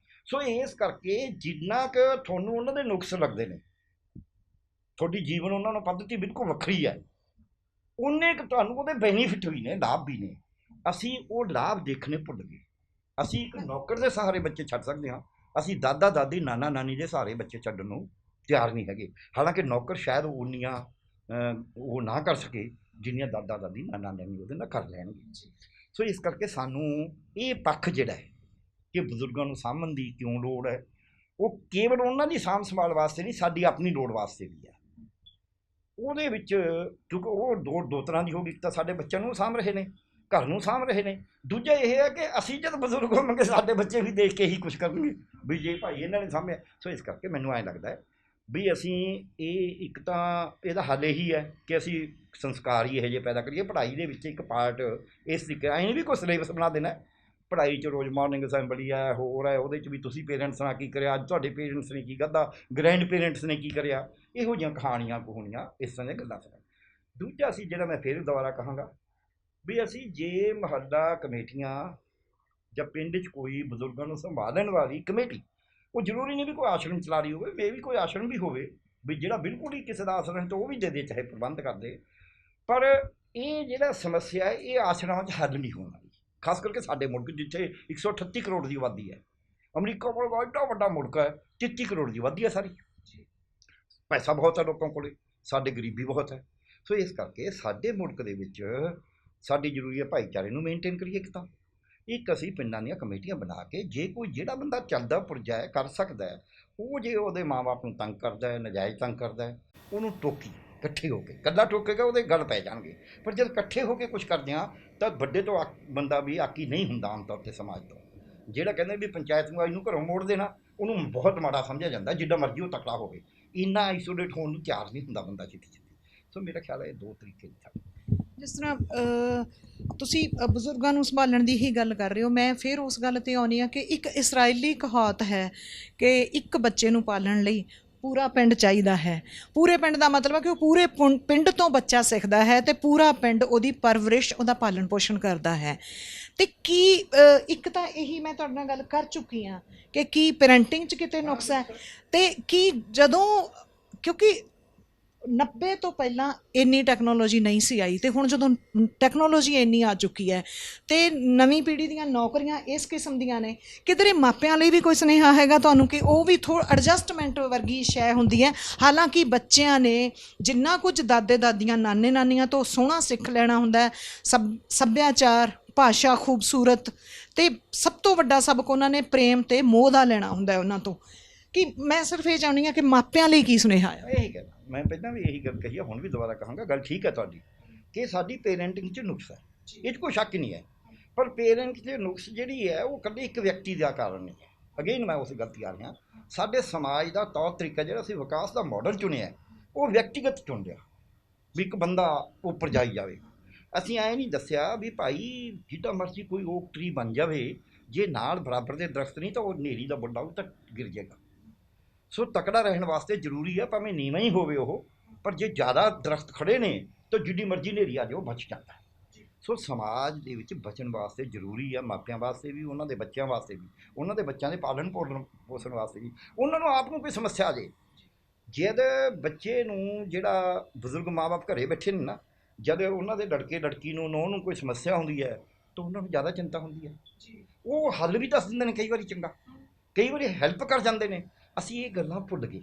ਸੋ ਇਸ ਕਰਕੇ ਜਿੰਨਾ ਕੁ ਤੁਹਾਨੂੰ ਉਹਨਾਂ ਦੇ ਨੁਕਸ ਲੱਗਦੇ ਨੇ, ਤੁਹਾਡੀ ਜੀਵਨ ਉਹਨਾਂ ਨੂੰ ਪੱਧਤੀ ਬਿਲਕੁਲ ਵੱਖਰੀ ਹੈ, ਉਨੇ ਕੁ ਤੁਹਾਨੂੰ ਉਹਦੇ ਬੈਨੀਫਿਟ ਵੀ ਨੇ, ਲਾਭ ਵੀ ਨੇ। ਅਸੀਂ ਉਹ ਲਾਭ ਦੇਖਣੇ ਭੁੱਲ ਗਏ। ਅਸੀਂ ਇੱਕ ਨੌਕਰ ਦੇ ਸਹਾਰੇ ਬੱਚੇ ਛੱਡ ਸਕਦੇ ਹਾਂ, ਅਸੀਂ ਦਾਦਾ ਦਾਦੀ ਨਾਨਾ ਨਾਨੀ ਦੇ ਸਹਾਰੇ ਬੱਚੇ ਛੱਡਣ ਨੂੰ ਤਿਆਰ ਨਹੀਂ ਹੈਗੇ। ਹਾਲਾਂਕਿ ਨੌਕਰ ਸ਼ਾਇਦ ਉਨੀਆਂ ਉਹ ਨਾ ਕਰ ਸਕੇ ਜਿੰਨੀਆਂ ਦਾਦਾ ਦਾਦੀ ਨਾਨਾ ਨਾਨੀ ਉਹਦੇ ਨਾਲ ਕਰ ਲੈਣਗੇ। ਸੋ ਇਸ ਕਰਕੇ ਸਾਨੂੰ ਇਹ ਪੱਖ ਜਿਹੜਾ ਹੈ ਕਿ ਬਜ਼ੁਰਗਾਂ ਨੂੰ ਸਾਂਭਣ ਦੀ ਕਿਉਂ ਲੋੜ ਹੈ, ਉਹ ਕੇਵਲ ਉਹਨਾਂ ਦੀ ਸਾਂਭ ਸੰਭਾਲ ਵਾਸਤੇ ਨਹੀਂ, ਸਾਡੀ ਆਪਣੀ ਲੋੜ ਵਾਸਤੇ ਵੀ ਹੈ। ਉਹਦੇ ਵਿੱਚ ਕਿਉਂਕਿ ਉਹ ਦੋ ਤਰ੍ਹਾਂ ਦੀ ਹੋ ਗਈ। ਇੱਕ ਤਾਂ ਸਾਡੇ ਬੱਚਿਆਂ ਨੂੰ ਸਾਂਭ ਰਹੇ ਨੇ, ਘਰ ਨੂੰ ਸਾਂਭ ਰਹੇ ਨੇ। ਦੂਜਾ ਇਹ ਹੈ ਕਿ ਅਸੀਂ ਜਦ ਬਜ਼ੁਰਗ ਹੋਵਾਂਗੇ ਸਾਡੇ ਬੱਚੇ ਵੀ ਦੇਖ ਕੇ ਹੀ ਕੁਛ ਕਰਨਗੇ ਵੀ ਜੇ ਭਾਈ ਇਹਨਾਂ ਨੇ ਸਾਂਭਿਆ। ਸੋ ਇਸ ਕਰਕੇ ਮੈਨੂੰ ਐਂ ਲੱਗਦਾ ਹੈ ਵੀ ਅਸੀਂ ਇਹ ਇੱਕ ਤਾਂ ਇਹਦਾ ਹੱਲ ਇਹੀ ਹੈ ਕਿ ਅਸੀਂ ਸੰਸਕਾਰ ਹੀ ਇਹੋ ਜਿਹੇ ਪੈਦਾ ਕਰੀਏ। ਪੜ੍ਹਾਈ ਦੇ ਵਿੱਚ ਇੱਕ ਪਾਰਟ ਇਸ ਤਰੀਕੇ ਐਂ ਵੀ ਕੋਈ ਸਿਲੇਬਸ ਬਣਾ ਦੇਣਾ ਪੜ੍ਹਾਈ 'ਚ, ਰੋਜ਼ ਮਾਰਨਿੰਗ ਅਸੈਂਬਲੀ ਹੈ, ਹੋਰ ਹੈ, ਉਹਦੇ 'ਚ ਵੀ ਤੁਸੀਂ ਪੇਰੈਂਟਸ ਨਾਲ ਕੀ ਕਰਿਆ, ਅੱਜ ਤੁਹਾਡੇ ਪੇਰੈਂਟਸ ਨੇ ਕੀ ਕਰਦਾ, ਗ੍ਰੈਂਡ ਪੇਰੈਂਟਸ ਨੇ ਕੀ ਕਰਿਆ, ਇਹੋ ਜਿਹੀਆਂ ਕਹਾਣੀਆਂ ਕਹੂਣੀਆਂ ਇਸ ਤਰ੍ਹਾਂ ਦੀਆਂ ਗੱਲਾਂ ਸੁਣਾਂ। ਦੂਜਾ ਅਸੀਂ ਜਿਹੜਾ ਮੈਂ ਫਿਰ ਦੁਬਾਰਾ ਕਹਾਂਗਾ ਵੀ ਅਸੀਂ ਜੇ ਮੁਹੱਲਾ ਕਮੇਟੀਆਂ ਜਾਂ ਪਿੰਡ 'ਚ ਕੋਈ ਬਜ਼ੁਰਗਾਂ ਨੂੰ ਸੰਭਾਲਣ ਵਾਲੀ ਕਮੇਟੀ, ਉਹ ਜ਼ਰੂਰੀ ਨਹੀਂ ਵੀ ਕੋਈ ਆਸ਼ਰਮ ਚਲਾ ਰਹੀ ਹੋਵੇ, ਮੇ ਵੀ ਕੋਈ ਆਸ਼ਰਮ ਵੀ ਹੋਵੇ ਵੀ ਜਿਹੜਾ ਬਿਲਕੁਲ ਹੀ ਕਿਸੇ ਦਾ ਆਸ਼ਰਮ ਤੋਂ ਉਹ ਵੀ ਦੇ ਦੇ, ਚਾਹੇ ਪ੍ਰਬੰਧ ਕਰਦੇ। ਪਰ ਇਹ ਜਿਹੜਾ ਸਮੱਸਿਆ ਹੈ ਇਹ ਆਸ਼ਰਮਾਂ 'ਚ ਹੱਲ ਨਹੀਂ ਹੋਣਾ, ਖਾਸ ਕਰਕੇ ਸਾਡੇ ਮੁਲਕ ਜਿੱਥੇ 138 ਕਰੋੜ ਦੀ ਆਬਾਦੀ ਹੈ। ਅਮਰੀਕਾ ਕੋਲ ਐਡਾ ਵੱਡਾ ਮੁਲਕ ਹੈ, 33 ਕਰੋੜ ਦੀ ਆਬਾਦੀ ਹੈ ਸਾਰੀ। ਪੈਸਾ ਬਹੁਤ ਹੈ ਲੋਕਾਂ ਕੋਲ, ਸਾਡੇ ਗਰੀਬੀ ਬਹੁਤ ਹੈ। ਸੋ ਇਸ ਕਰਕੇ ਸਾਡੇ ਮੁਲਕ ਦੇ ਵਿੱਚ ਸਾਡੀ ਜ਼ਰੂਰੀ ਹੈ ਭਾਈਚਾਰੇ ਨੂੰ ਮੇਨਟੇਨ ਕਰੀਏ। ਇੱਕ ਅਸੀਂ ਪਿੰਡਾਂ ਦੀਆਂ ਕਮੇਟੀਆਂ ਬਣਾ ਕੇ ਜੇ ਕੋਈ ਜਿਹੜਾ ਬੰਦਾ ਚੱਲਦਾ ਪੁਰਜਾ ਹੈ, ਕਰ ਸਕਦਾ ਹੈ, ਉਹ ਜੇ ਉਹਦੇ ਮਾਂ-ਬਾਪ ਨੂੰ ਤੰਗ ਕਰਦਾ ਹੈ, ਨਜਾਇਜ਼ ਤੰਗ ਕਰਦਾ ਹੈ, ਉਹਨੂੰ ਟੋਕੀ ਇਕੱਠੇ ਹੋ ਕੇ। ਇਕੱਲਾ ਟੋਕੇਗਾ ਉਹਦੇ ਗੱਲ ਪੈ ਜਾਣਗੇ। ਪਰ ਜਦ ਇਕੱਠੇ ਹੋ ਕੇ ਕੁਛ ਕਰਦੇ ਹਾਂ ਤਾਂ ਵੱਡੇ ਤੋਂ ਬੰਦਾ ਵੀ ਆਕੀ ਨਹੀਂ ਹੁੰਦਾ ਆਮ ਤੌਰ 'ਤੇ ਸਮਾਜ ਤੋਂ। ਜਿਹੜਾ ਕਹਿੰਦੇ ਵੀ ਪੰਚਾਇਤ ਨੂੰ ਇਹਨੂੰ ਘਰੋਂ ਮੋੜ ਦੇਣਾ, ਉਹਨੂੰ ਬਹੁਤ ਮਾੜਾ ਸਮਝਿਆ ਜਾਂਦਾ, ਜਿੱਦਾਂ ਮਰਜ਼ੀ ਉਹ ਤਕੜਾ ਹੋਵੇ। ਇੰਨਾ ਆਈਸੋਲੇਟ ਹੋਣ ਨੂੰ ਤਿਆਰ ਨਹੀਂ ਹੁੰਦਾ ਬੰਦਾ ਛੇਤੀ। ਸੋ ਮੇਰਾ ਖਿਆਲ ਹੈ ਇਹ ਦੋ ਤਰੀਕੇ ਨੇ। ਜਿਸ ਤਰ੍ਹਾਂ ਤੁਸੀਂ ਬਜ਼ੁਰਗਾਂ ਨੂੰ ਸੰਭਾਲਣ ਦੀ ਹੀ ਗੱਲ ਕਰ ਰਹੇ ਹੋ, ਮੈਂ ਫਿਰ ਉਸ ਗੱਲ 'ਤੇ ਆਉਂਦੀ ਹਾਂ ਕਿ ਇੱਕ ਇਸਰਾਈਲੀ ਕਹਾਵਤ ਹੈ ਕਿ ਇੱਕ ਬੱਚੇ ਨੂੰ ਪਾਲਣ ਲਈ ਪੂਰਾ ਪਿੰਡ ਚਾਹੀਦਾ ਹੈ। ਪੂਰੇ ਪਿੰਡ ਦਾ ਮਤਲਬ ਹੈ ਕਿ ਉਹ ਪੂਰੇ ਪਿੰਡ ਤੋਂ ਬੱਚਾ ਸਿੱਖਦਾ ਹੈ ਅਤੇ ਪੂਰਾ ਪਿੰਡ ਉਹਦੀ ਪਰਵਰਿਸ਼, ਉਹਦਾ ਪਾਲਣ ਪੋਸ਼ਣ ਕਰਦਾ ਹੈ। ਤੇ ਕੀ ਇੱਕ ਤਾਂ ਇਹੀ ਮੈਂ ਤੁਹਾਡੇ ਨਾਲ ਗੱਲ ਕਰ ਚੁੱਕੀ ਹਾਂ ਕਿ ਕੀ ਪੈਰੈਂਟਿੰਗ 'ਚ ਕਿਤੇ ਨੁਕਸ ਹੈ, ਤੇ ਕੀ ਜਦੋਂ ਕਿਉਂਕਿ 90 ਤੋਂ ਪਹਿਲਾਂ ਇੰਨੀ ਟੈਕਨੋਲੋਜੀ ਨਹੀਂ ਸੀ ਆਈ, ਤੇ ਹੁਣ ਜਦੋਂ ਟੈਕਨੋਲੋਜੀ ਇੰਨੀ ਆ ਚੁੱਕੀ ਹੈ ਤੇ ਨਵੀਂ ਪੀੜ੍ਹੀ ਦੀਆਂ ਨੌਕਰੀਆਂ ਇਸ ਕਿਸਮ ਦੀਆਂ ਨੇ, ਕਿਧਰੇ ਮਾਪਿਆਂ ਲਈ ਵੀ ਕੋਈ ਸੁਨੇਹਾ ਹੈਗਾ ਤੁਹਾਨੂੰ ਕਿ ਉਹ ਵੀ ਥੋੜ੍ਹਾ ਐਡਜਸਟਮੈਂਟ ਵਰਗੀ ਸ਼ੈ ਹੁੰਦੀ ਹੈ? ਹਾਲਾਂਕਿ ਬੱਚਿਆਂ ਨੇ ਜਿੰਨਾ ਕੁਝ ਦਾਦੇ ਦਾਦੀਆਂ ਨਾਨੇ ਨਾਨੀਆਂ ਤੋਂ ਸੋਹਣਾ ਸਿੱਖ ਲੈਣਾ ਹੁੰਦਾ, ਸੱਭਿਆਚਾਰ, ਭਾਸ਼ਾ ਖੂਬਸੂਰਤ, ਤੇ ਸਭ ਤੋਂ ਵੱਡਾ ਸਬਕ ਉਹਨਾਂ ਨੇ ਪ੍ਰੇਮ ਤੇ ਮੋਹ ਦਾ ਲੈਣਾ ਹੁੰਦਾ ਉਹਨਾਂ ਤੋਂ। ਕਿ ਮੈਂ ਸਿਰਫ ਇਹ ਚਾਹੁੰਦੀ ਹਾਂ ਕਿ ਮਾਪਿਆਂ ਲਈ ਕੀ ਸੁਨੇਹਾ ਆ? ਇਹੀ ਗੱਲ ਮੈਂ ਪਹਿਲਾਂ ਵੀ ਇਹੀ ਗੱਲ ਕਹੀ ਹੈ, ਹੁਣ ਵੀ ਦੁਬਾਰਾ ਕਹਾਂਗਾ, ਗੱਲ ਠੀਕ ਹੈ ਤੁਹਾਡੀ ਕਿ ਸਾਡੀ ਪੇਰੈਂਟਿੰਗ 'ਚ ਨੁਕਸ ਹੈ, ਇਹ 'ਚ ਕੋਈ ਸ਼ੱਕ ਨਹੀਂ ਹੈ। ਪਰ ਪੇਰੈਂਟ 'ਚ ਨੁਕਸ ਜਿਹੜੀ ਹੈ ਉਹ ਇਕੱਲੇ ਇੱਕ ਵਿਅਕਤੀ ਦਾ ਕਾਰਨ ਨਹੀਂ ਹੈ। ਅਗੇਨ ਮੈਂ ਉਸ ਗਲਤੀ ਆ ਰਿਹਾ, ਸਾਡੇ ਸਮਾਜ ਦਾ ਤੌਰ ਤਰੀਕਾ ਜਿਹੜਾ ਅਸੀਂ ਵਿਕਾਸ ਦਾ ਮਾਡਲ ਚੁਣਿਆ ਉਹ ਵਿਅਕਤੀਗਤ ਚੁਣ ਲਿਆ ਵੀ ਇੱਕ ਬੰਦਾ ਉੱਪਰ ਜਾਈ ਜਾਵੇ। ਅਸੀਂ ਐਂ ਨਹੀਂ ਦੱਸਿਆ ਵੀ ਭਾਈ ਜਿੱਦਾਂ ਮਰਜ਼ੀ ਕੋਈ ਓਕ ਟਰੀ ਬਣ ਜਾਵੇ, ਜੇ ਨਾਲ ਬਰਾਬਰ ਦੇ ਦਰਖਤ ਨਹੀਂ ਤਾਂ ਉਹ ਹਨੇਰੀ ਦਾ ਬੁੱਢਾ ਉਹ ਤਾਂ ਗਿਰ ਜਾਏਗਾ। ਸੋ ਤਕੜਾ ਰਹਿਣ ਵਾਸਤੇ ਜ਼ਰੂਰੀ ਹੈ ਭਾਵੇਂ ਨੀਵਾਂ ਹੀ ਹੋਵੇ ਉਹ, ਪਰ ਜੇ ਜ਼ਿਆਦਾ ਦਰਖਤ ਖੜੇ ਨੇ ਤਾਂ ਜਿੱਡੀ ਮਰਜ਼ੀ ਹਨੇਰੀ ਆ ਜਾਏ ਉਹ ਬਚ ਜਾਂਦਾ ਹੈ। ਸੋ ਸਮਾਜ ਦੇ ਵਿੱਚ ਬਚਣ ਵਾਸਤੇ ਜ਼ਰੂਰੀ ਹੈ, ਮਾਪਿਆਂ ਵਾਸਤੇ ਵੀ, ਉਹਨਾਂ ਦੇ ਬੱਚਿਆਂ ਵਾਸਤੇ ਵੀ, ਉਹਨਾਂ ਦੇ ਬੱਚਿਆਂ ਦੇ ਪਾਲਣ ਪੋਸ਼ਣ ਵਾਸਤੇ ਵੀ, ਉਹਨਾਂ ਨੂੰ ਆਪ ਨੂੰ ਕੋਈ ਸਮੱਸਿਆ ਆ ਜੇ। ਜਦ ਬੱਚੇ ਨੂੰ ਜਿਹੜਾ ਬਜ਼ੁਰਗ ਮਾਂ-ਬਾਪ ਘਰੇ ਬੈਠੇ ਨੇ ਨਾ, ਜਦ ਉਹਨਾਂ ਦੇ ਲੜਕੇ ਲੜਕੀ ਨੂੰ ਨੂੰਹ ਨੂੰ ਕੋਈ ਸਮੱਸਿਆ ਹੁੰਦੀ ਹੈ ਤਾਂ ਉਹਨਾਂ ਨੂੰ ਜ਼ਿਆਦਾ ਚਿੰਤਾ ਹੁੰਦੀ ਹੈ। ਉਹ ਹੱਲ ਵੀ ਦੱਸ ਦਿੰਦੇ ਨੇ ਕਈ ਵਾਰੀ ਚੰਗਾ, ਕਈ ਵਾਰੀ ਹੈਲਪ ਕਰ ਜਾਂਦੇ ਨੇ। ਅਸੀਂ ਇਹ ਗੱਲਾਂ ਭੁੱਲ ਗਏ।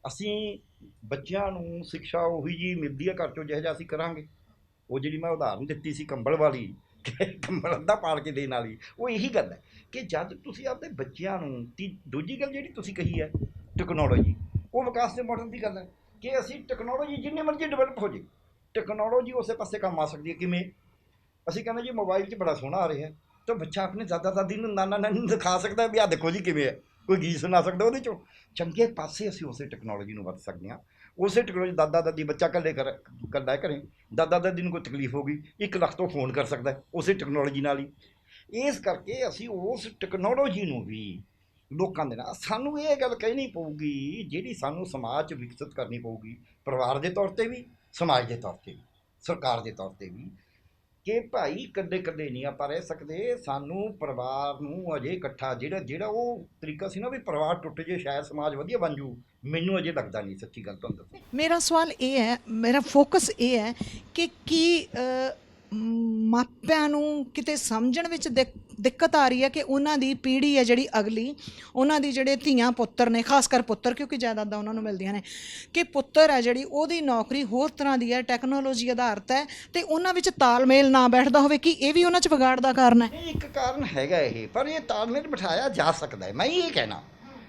ਅਸੀਂ ਬੱਚਿਆਂ ਨੂੰ ਸਿੱਖਿਆ ਉਹੀ ਜੀ ਮਿਲਦੀ ਹੈ ਘਰ ਚੋਂ ਜਿਹੋ ਜਿਹਾ ਅਸੀਂ ਕਰਾਂਗੇ। ਉਹ ਜਿਹੜੀ ਮੈਂ ਉਦਾਹਰਨ ਦਿੱਤੀ ਸੀ ਕੰਬਲ ਵਾਲੀ, ਕੰਬਲ ਅੱਧਾ ਪਾੜ ਕੇ ਦੇਣ ਵਾਲੀ, ਉਹ ਇਹੀ ਗੱਲ ਹੈ ਕਿ ਜਦ ਤੁਸੀਂ ਆਪਣੇ ਬੱਚਿਆਂ ਨੂੰ ਦੂਜੀ ਗੱਲ ਜਿਹੜੀ ਤੁਸੀਂ ਕਹੀ ਹੈ ਟੈਕਨੋਲੋਜੀ, ਉਹ ਵਿਕਾਸ ਦੇ ਮਾਡਲ ਦੀ ਗੱਲ ਹੈ ਕਿ ਅਸੀਂ ਟੈਕਨੋਲੋਜੀ ਜਿੰਨੀ ਮਰਜ਼ੀ ਡਿਵੈਲਪ ਹੋ ਜੇ, ਟੈਕਨੋਲੋਜੀ ਉਸੇ ਪਾਸੇ ਕੰਮ ਆ ਸਕਦੀ ਹੈ। ਕਿਵੇਂ? ਅਸੀਂ ਕਹਿੰਦੇ ਜੀ ਮੋਬਾਈਲ 'ਚ ਬੜਾ ਸੋਹਣਾ ਆ ਰਿਹਾ ਤਾਂ ਬੱਚਾ ਆਪਣੇ ਦਾਦਾ ਦਾਦੀ ਨੂੰ ਨਾਨਾ ਨਾਨੀ ਨੂੰ ਦਿਖਾ ਸਕਦਾ ਵੀ ਆਹ ਦੇਖੋ ਜੀ ਕਿਵੇਂ ਹੈ, ਕੋਈ ਗੀਤ ਸੁਣਾ ਸਕਦਾ ਉਹਦੇ 'ਚੋਂ। ਚੰਗੇ ਪਾਸੇ ਅਸੀਂ ਉਸੇ ਟੈਕਨੋਲੋਜੀ ਨੂੰ ਵਰਤ ਸਕਦੇ ਹਾਂ। ਉਸੇ ਟੈਕਨੋਲੋਜੀ ਦਾਦਾ ਦਾਦੀ ਬੱਚਾ ਇਕੱਲਾ ਘਰੇ, ਦਾਦਾ ਦਾਦੀ ਨੂੰ ਕੋਈ ਤਕਲੀਫ ਹੋ ਗਈ 1 ਲੱਖ ਤੋਂ ਫੋਨ ਕਰ ਸਕਦਾ ਉਸੇ ਟੈਕਨੋਲੋਜੀ ਨਾਲ ਹੀ। ਇਸ ਕਰਕੇ ਅਸੀਂ ਉਸ ਟੈਕਨੋਲੋਜੀ ਨੂੰ ਵੀ ਲੋਕਾਂ ਦੇ ਨਾਲ ਸਾਨੂੰ ਇਹ ਗੱਲ ਕਹਿਣੀ ਪਊਗੀ ਜਿਹੜੀ ਸਾਨੂੰ ਸਮਾਜ 'ਚ ਵਿਕਸਿਤ ਕਰਨੀ ਪਊਗੀ, ਪਰਿਵਾਰ ਦੇ ਤੌਰ 'ਤੇ ਵੀ, ਸਮਾਜ ਦੇ ਤੌਰ 'ਤੇ ਵੀ, ਸਰਕਾਰ ਦੇ ਤੌਰ 'ਤੇ ਵੀ, ਕਿ ਭਾਈ ਇਕੱਲੇ ਇਕੱਲੇ ਨਹੀਂ ਆਪਾਂ ਰਹਿ ਸਕਦੇ। ਸਾਨੂੰ ਪਰਿਵਾਰ ਨੂੰ ਅਜੇ ਇਕੱਠਾ ਜਿਹੜਾ ਉਹ ਤਰੀਕਾ ਸੀ ਨਾ ਵੀ ਪਰਿਵਾਰ ਟੁੱਟ ਜੇ ਸ਼ਾਇਦ ਸਮਾਜ ਵਧੀਆ ਬਣ ਜੂ, ਮੈਨੂੰ ਅਜੇ ਲੱਗਦਾ ਨਹੀਂ, ਸੱਚੀ ਗੱਲ ਤੁਹਾਨੂੰ ਦੱਸਾਂ। ਮੇਰਾ ਸਵਾਲ ਇਹ ਹੈ, ਮੇਰਾ ਫੋਕਸ ਇਹ ਹੈ ਕਿ ਕੀ ਮਾਪਿਆਂ ਨੂੰ ਕਿਤੇ ਸਮਝਣ ਵਿੱਚ ਦਿੱਕਤ ਆ ਰਹੀ ਹੈ ਕਿ ਉਹਨਾਂ ਦੀ ਪੀੜ੍ਹੀ ਹੈ ਜਿਹੜੀ ਅਗਲੀ, ਉਹਨਾਂ ਦੀ ਜਿਹੜੇ ਧੀਆਂ ਪੁੱਤਰ ਨੇ, ਖਾਸ ਕਰ ਪੁੱਤਰ ਕਿਉਂਕਿ ਜਾਇਦਾਦਾਂ ਉਹਨਾਂ ਨੂੰ ਮਿਲਦੀਆਂ ਨੇ, ਕਿ ਪੁੱਤਰ ਹੈ ਜਿਹੜੀ ਉਹਦੀ ਨੌਕਰੀ ਹੋਰ ਤਰ੍ਹਾਂ ਦੀ ਹੈ, ਟੈਕਨੋਲੋਜੀ ਆਧਾਰਿਤ ਹੈ, ਤੇ ਉਹਨਾਂ ਵਿੱਚ ਤਾਲਮੇਲ ਨਾ ਬੈਠਦਾ ਹੋਵੇ। ਕਿ ਇਹ ਵੀ ਉਹਨਾਂ 'ਚ ਵਿਗਾੜ ਦਾ ਕਾਰਨ ਹੈ? ਇਹ ਇੱਕ ਕਾਰਨ ਹੈਗਾ ਇਹ, ਪਰ ਇਹ ਤਾਲਮੇਲ ਬਿਠਾਇਆ ਜਾ ਸਕਦਾ ਹੈ। ਮੈਂ ਇਹ ਕਹਿਣਾ,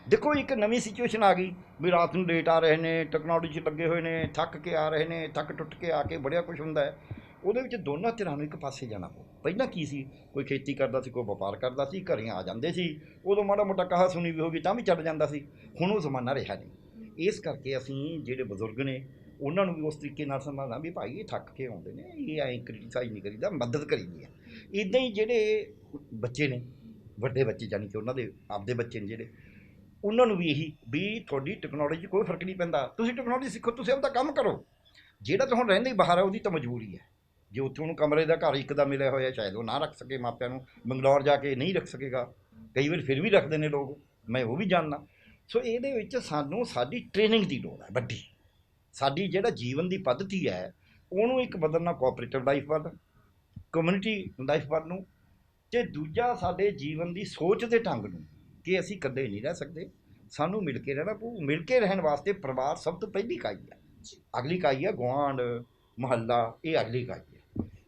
ਦੇਖੋ ਇੱਕ ਨਵੀਂ ਸਿਚੁਏਸ਼ਨ ਆ ਗਈ ਵੀ ਰਾਤ ਨੂੰ ਲੇਟ ਆ ਰਹੇ ਨੇ, ਟੈਕਨੋਲੋਜੀ ਲੱਗੇ ਹੋਏ ਨੇ, ਥੱਕ ਕੇ ਆ ਰਹੇ ਨੇ, ਥੱਕ ਟੁੱਟ ਕੇ ਆ ਕੇ ਬੜਿਆ ਕੁਛ ਹੁੰਦਾ ਹੈ। ਉਹਦੇ ਵਿੱਚ ਦੋਨਾਂ ਧਿਰਾਂ ਨੂੰ ਇੱਕ ਪਾਸੇ ਜਾਣਾ ਪਊ। ਪਹਿਲਾਂ ਕੀ ਸੀ, ਕੋਈ ਖੇਤੀ ਕਰਦਾ ਸੀ, ਕੋਈ ਵਪਾਰ ਕਰਦਾ ਸੀ, ਘਰੇ ਆ ਜਾਂਦੇ ਸੀ, ਉਦੋਂ ਮਾੜਾ ਮੋਟਾ ਕਹਾ ਸੁਣੀ ਵੀ ਹੋ ਗਈ ਤਾਂ ਵੀ ਚੱਲ ਜਾਂਦਾ ਸੀ। ਹੁਣ ਉਹ ਜ਼ਮਾਨਾ ਰਿਹਾ ਨਹੀਂ। ਇਸ ਕਰਕੇ ਅਸੀਂ ਜਿਹੜੇ ਬਜ਼ੁਰਗ ਨੇ ਉਹਨਾਂ ਨੂੰ ਵੀ ਉਸ ਤਰੀਕੇ ਨਾਲ ਸੰਭਾਲਣਾ ਵੀ ਭਾਈ ਇਹ ਥੱਕ ਕੇ ਆਉਂਦੇ ਨੇ, ਇਹ ਐਂ ਕ੍ਰਿਟੀਸਾਈਜ਼ ਨਹੀਂ ਕਰੀਦਾ, ਮਦਦ ਕਰੀਦੀ ਹੈ। ਇੱਦਾਂ ਹੀ ਜਿਹੜੇ ਬੱਚੇ ਨੇ, ਵੱਡੇ ਬੱਚੇ ਜਾਣੀ ਕਿ ਉਹਨਾਂ ਦੇ ਆਪਦੇ ਬੱਚੇ ਨੇ ਜਿਹੜੇ, ਉਹਨਾਂ ਨੂੰ ਵੀ ਇਹੀ ਵੀ ਤੁਹਾਡੀ ਟੈਕਨੋਲੋਜੀ ਕੋਈ ਫਰਕ ਨਹੀਂ ਪੈਂਦਾ, ਤੁਸੀਂ ਟੈਕਨੋਲੋਜੀ ਸਿੱਖੋ, ਤੁਸੀਂ ਆਪਦਾ ਕੰਮ ਕਰੋ। ਜਿਹੜਾ ਤਾਂ ਹੁਣ ਰਹਿੰਦੇ ਹੀ ਬਾਹਰ ਹੈ ਉਹਦੀ ਤਾਂ ਮਜਬੂਰੀ ਹੈ। ਜੇ ਉੱਥੇ ਉਹਨੂੰ ਕਮਰੇ ਦਾ ਘਰ ਇੱਕ ਦਾ ਮਿਲਿਆ ਹੋਇਆ ਸ਼ਾਇਦ ਉਹ ਨਾ ਰੱਖ ਸਕੇ, ਮਾਪਿਆਂ ਨੂੰ ਬੰਗਲੌਰ ਜਾ ਕੇ ਨਹੀਂ ਰੱਖ ਸਕੇਗਾ, ਕਈ ਵਾਰ ਫਿਰ ਵੀ ਰੱਖਦੇ ਨੇ ਲੋਕ, ਮੈਂ ਉਹ ਵੀ ਜਾਣਦਾ। ਸੋ ਇਹਦੇ ਵਿੱਚ ਸਾਨੂੰ ਸਾਡੀ ਟ੍ਰੇਨਿੰਗ ਦੀ ਲੋੜ ਹੈ ਵੱਡੀ। ਸਾਡੀ ਜਿਹੜਾ ਜੀਵਨ ਦੀ ਪੱਧਤੀ ਹੈ ਉਹਨੂੰ ਇੱਕ ਬਦਲਣਾ, ਕੋਆਪਰੇਟਿਵ ਲਾਈਫ ਵੱਲ, ਕਮਿਊਨਿਟੀ ਲਾਈਫ ਵੱਲ ਨੂੰ, ਅਤੇ ਦੂਜਾ ਸਾਡੇ ਜੀਵਨ ਦੀ ਸੋਚ ਦੇ ਢੰਗ ਨੂੰ ਕਿ ਅਸੀਂ ਇਕੱਲੇ ਨਹੀਂ ਰਹਿ ਸਕਦੇ, ਸਾਨੂੰ ਮਿਲ ਕੇ ਰਹਿਣਾ ਪਊ। ਮਿਲ ਕੇ ਰਹਿਣ ਵਾਸਤੇ ਪਰਿਵਾਰ ਸਭ ਤੋਂ ਪਹਿਲੀ ਇਕਾਈ ਹੈ, ਅਗਲੀ ਇਕਾਈ ਹੈ ਗੁਆਂਢ ਮੁਹੱਲਾ, ਇਹ ਅਗਲੀ ਇਕਾਈ ਹੈ।